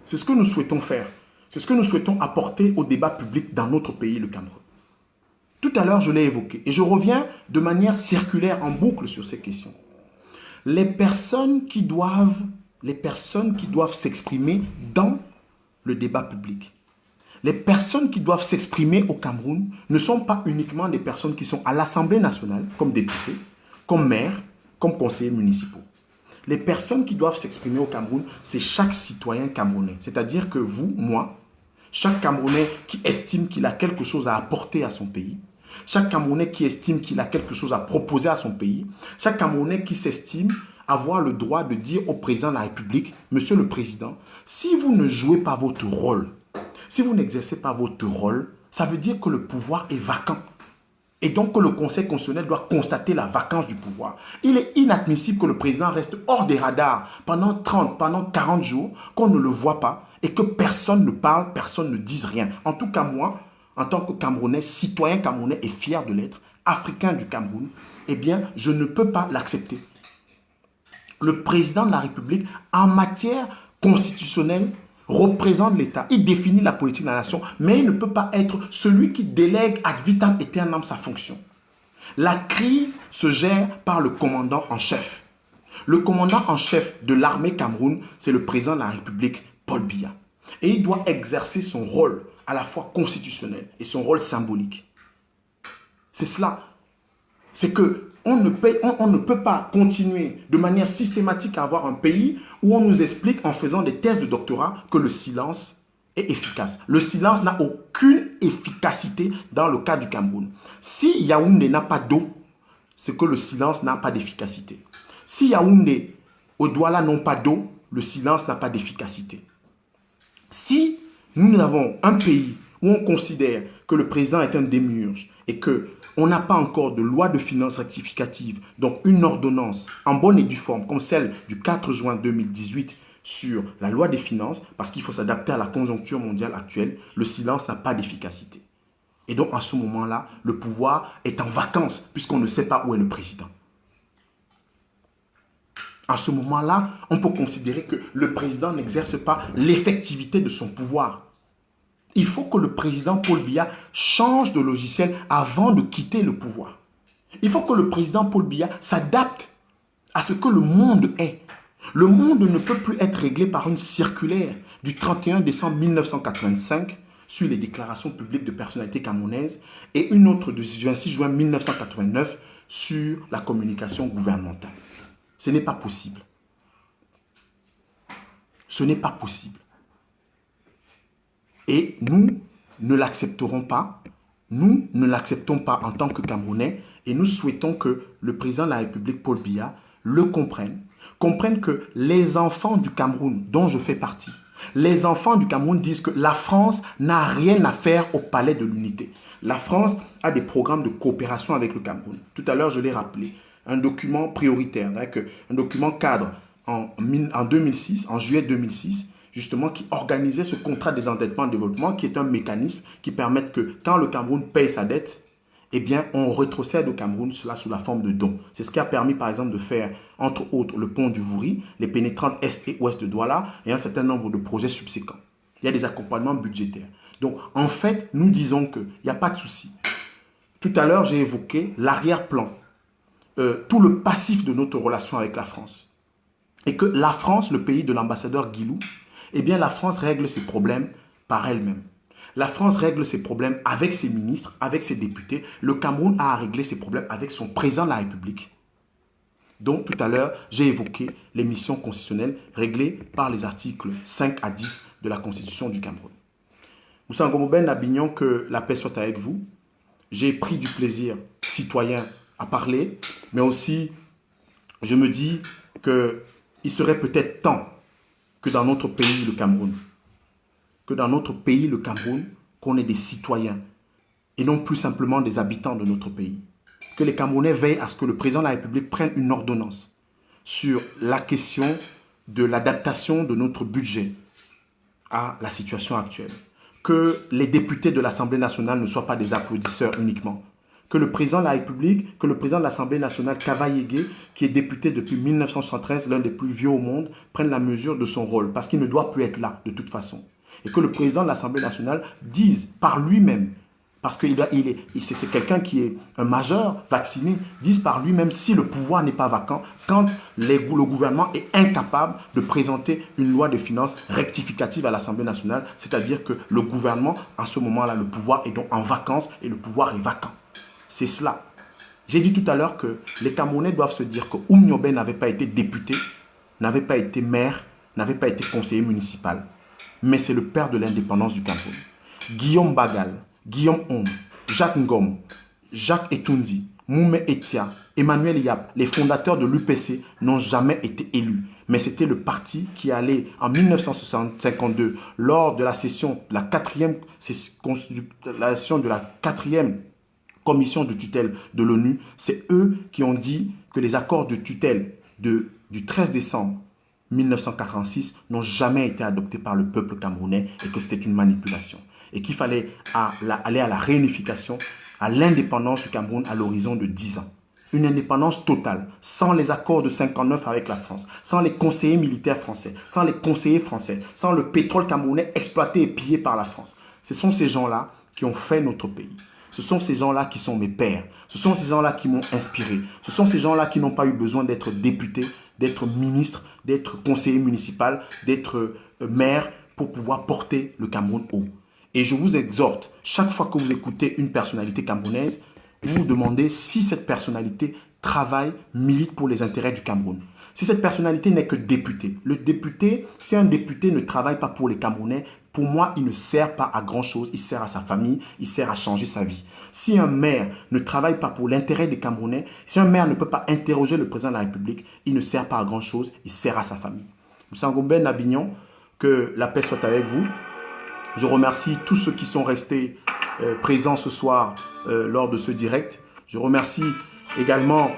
Speaker 2: C'est ce que nous souhaitons faire. C'est ce que nous souhaitons apporter au débat public dans notre pays, le Cameroun. Tout à l'heure, je l'ai évoqué et je reviens de manière circulaire en boucle sur ces questions. Les personnes qui doivent s'exprimer dans le débat public, les personnes qui doivent s'exprimer au Cameroun ne sont pas uniquement des personnes qui sont à l'Assemblée nationale, comme députés, comme maires, comme conseillers municipaux. Les personnes qui doivent s'exprimer au Cameroun, c'est chaque citoyen camerounais. C'est-à-dire que vous, moi, chaque Camerounais qui estime qu'il a quelque chose à apporter à son pays, chaque Camerounais qui estime qu'il a quelque chose à proposer à son pays, chaque Camerounais qui s'estime avoir le droit de dire au président de la République, Monsieur le Président, si vous ne jouez pas votre rôle, si vous n'exercez pas votre rôle, ça veut dire que le pouvoir est vacant. Et donc que le Conseil constitutionnel doit constater la vacance du pouvoir. Il est inadmissible que le président reste hors des radars pendant 30, pendant 40 jours, qu'on ne le voit pas et que personne ne parle, personne ne dise rien. En tout cas, moi, en tant que Camerounais, citoyen camerounais et fier de l'être, africain du Cameroun, eh bien, je ne peux pas l'accepter. Le président de la République, en matière constitutionnelle, représente l'État. Il définit la politique de la nation, mais il ne peut pas être celui qui délègue ad vitam aeternam sa fonction. La crise se gère par le commandant en chef. Le commandant en chef de l'armée Cameroun, c'est le président de la République, Paul Biya. Et il doit exercer son rôle à la fois constitutionnel et son rôle symbolique. C'est cela. C'est que on ne peut pas continuer de manière systématique à avoir un pays où on nous explique en faisant des thèses de doctorat que le silence est efficace. Le silence n'a aucune efficacité dans le cas du Cameroun. Si Yaoundé n'a pas d'eau, c'est que le silence n'a pas d'efficacité. Si Yaoundé ou Douala n'ont pas d'eau, le silence n'a pas d'efficacité. Si nous avons un pays où on considère que le président est un démiurge et qu'on n'a pas encore de loi de finances rectificative, donc une ordonnance en bonne et due forme, comme celle du 4 juin 2018 sur la loi des finances, parce qu'il faut s'adapter à la conjoncture mondiale actuelle, le silence n'a pas d'efficacité. Et donc, à ce moment-là, le pouvoir est en vacances, puisqu'on ne sait pas où est le président. À ce moment-là, on peut considérer que le président n'exerce pas l'effectivité de son pouvoir. Il faut que le président Paul Biya change de logiciel avant de quitter le pouvoir. Il faut que le président Paul Biya s'adapte à ce que le monde est. Le monde ne peut plus être réglé par une circulaire du 31 décembre 1985 sur les déclarations publiques de personnalités camerounaises et une autre du 26 juin 1989 sur la communication gouvernementale. Ce n'est pas possible. Ce n'est pas possible. Et nous ne l'accepterons pas. Nous ne l'acceptons pas en tant que Camerounais et nous souhaitons que le président de la République, Paul Biya, le comprenne. Comprenne que les enfants du Cameroun, dont je fais partie, les enfants du Cameroun disent que la France n'a rien à faire au palais de l'unité. La France a des programmes de coopération avec le Cameroun. Tout à l'heure, je l'ai rappelé. Un document prioritaire, un document cadre en 2006, en juillet 2006, justement, qui organisait ce contrat de désendettement et développement, qui est un mécanisme qui permet que quand le Cameroun paye sa dette, eh bien, on rétrocède au Cameroun cela sous la forme de dons. C'est ce qui a permis, par exemple, de faire, entre autres, le pont du Vouri, les pénétrantes est et ouest de Douala et un certain nombre de projets subséquents. Il y a des accompagnements budgétaires. Donc, en fait, nous disons qu'il n'y a pas de souci. Tout à l'heure, j'ai évoqué l'arrière-plan, tout le passif de notre relation avec la France. Et que la France, le pays de l'ambassadeur Guilou, eh bien, la France règle ses problèmes par elle-même. La France règle ses problèmes avec ses ministres, avec ses députés. Le Cameroun a à régler ses problèmes avec son président de la République. Donc, tout à l'heure, j'ai évoqué les missions constitutionnelles réglées par les articles 5 à 10 de la Constitution du Cameroun. Moussa Ngomoben Nabignon, que la paix soit avec vous. J'ai pris du plaisir citoyen à parler, mais aussi, je me dis qu'il serait peut-être temps que dans notre pays, le Cameroun, qu'on ait des citoyens et non plus simplement des habitants de notre pays. Que les Camerounais veillent à ce que le président de la République prenne une ordonnance sur la question de l'adaptation de notre budget à la situation actuelle. Que les députés de l'Assemblée nationale ne soient pas des applaudisseurs uniquement. Que le président de la République, que le président de l'Assemblée nationale, Kava Yégué, qui est député depuis 1973, l'un des plus vieux au monde, prenne la mesure de son rôle, parce qu'il ne doit plus être là, de toute façon. Et que le président de l'Assemblée nationale dise par lui-même, parce que c'est quelqu'un qui est un majeur, vacciné, dise par lui-même si le pouvoir n'est pas vacant, quand le gouvernement est incapable de présenter une loi de finances rectificative à l'Assemblée nationale, c'est-à-dire que le gouvernement, en ce moment-là, le pouvoir est donc en vacances et le pouvoir est vacant. C'est cela. J'ai dit tout à l'heure que les Camerounais doivent se dire que Oumniobé n'avait pas été député, n'avait pas été maire, n'avait pas été conseiller municipal. Mais c'est le père de l'indépendance du Cameroun. Guillaume Bagal, Guillaume Hom, Jacques Ngom, Jacques Etundi, Moumé Etia, Emmanuel Yap, les fondateurs de l'UPC n'ont jamais été élus. Mais c'était le parti qui allait en 1952, lors de la session de la quatrième commission de tutelle de l'ONU, c'est eux qui ont dit que les accords de tutelle du 13 décembre 1946 n'ont jamais été adoptés par le peuple camerounais et que c'était une manipulation. Et qu'il fallait aller à la réunification, à l'indépendance du Cameroun à l'horizon de 10 ans. Une indépendance totale, sans les accords de 59 avec la France, sans les conseillers militaires français, sans les conseillers français, sans le pétrole camerounais exploité et pillé par la France. Ce sont ces gens-là qui ont fait notre pays. Ce sont ces gens-là qui sont mes pères. Ce sont ces gens-là qui m'ont inspiré. Ce sont ces gens-là qui n'ont pas eu besoin d'être députés, d'être ministres, d'être conseiller municipal, d'être maire pour pouvoir porter le Cameroun haut. Et je vous exhorte, chaque fois que vous écoutez une personnalité camerounaise, vous vous demandez si cette personnalité travaille, milite pour les intérêts du Cameroun. Si cette personnalité n'est que député. Le député, si un député ne travaille pas pour les Camerounais, pour moi, il ne sert pas à grand-chose. Il sert à sa famille, il sert à changer sa vie. Si un maire ne travaille pas pour l'intérêt des Camerounais, si un maire ne peut pas interroger le président de la République, il ne sert pas à grand-chose, il sert à sa famille. Moussa Ngomoben Nabignon, que la paix soit avec vous. Je remercie tous ceux qui sont restés présents ce soir lors de ce direct. Je remercie également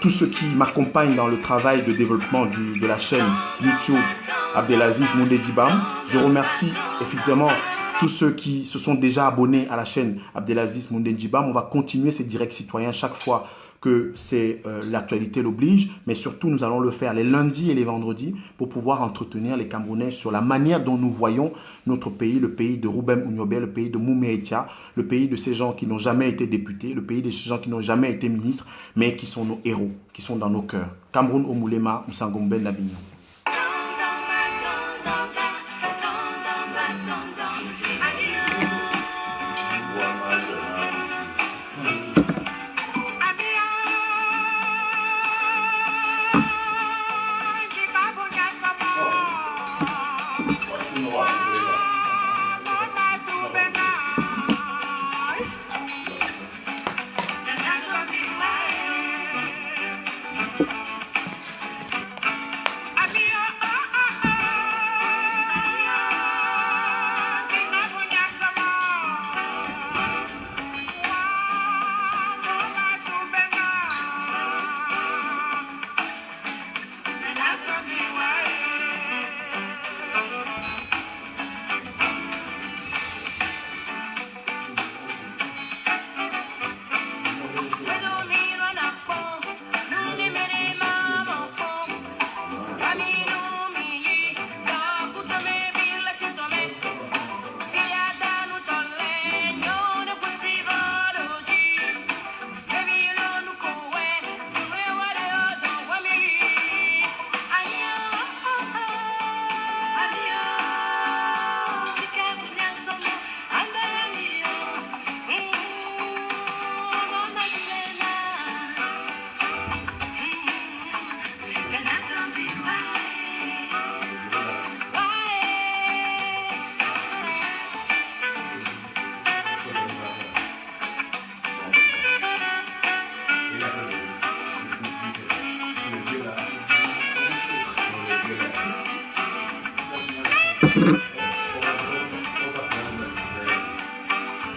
Speaker 2: tous ceux qui m'accompagnent dans le travail de développement de la chaîne YouTube Abdelaziz Moundé Dibam. Je remercie effectivement tous ceux qui se sont déjà abonnés à la chaîne Abdelaziz Moundé Dibam. On va continuer ces directs citoyens chaque fois que l'actualité l'oblige, mais surtout nous allons le faire les lundis et les vendredis pour pouvoir entretenir les Camerounais sur la manière dont nous voyons notre pays, le pays de Rouben Oumniobé, le pays de Moumé Etia, le pays de ces gens qui n'ont jamais été députés, le pays de ces gens qui n'ont jamais été ministres, mais qui sont nos héros, qui sont dans nos cœurs. Cameroun Omoulema, Moussa Ngomoben Nabignon.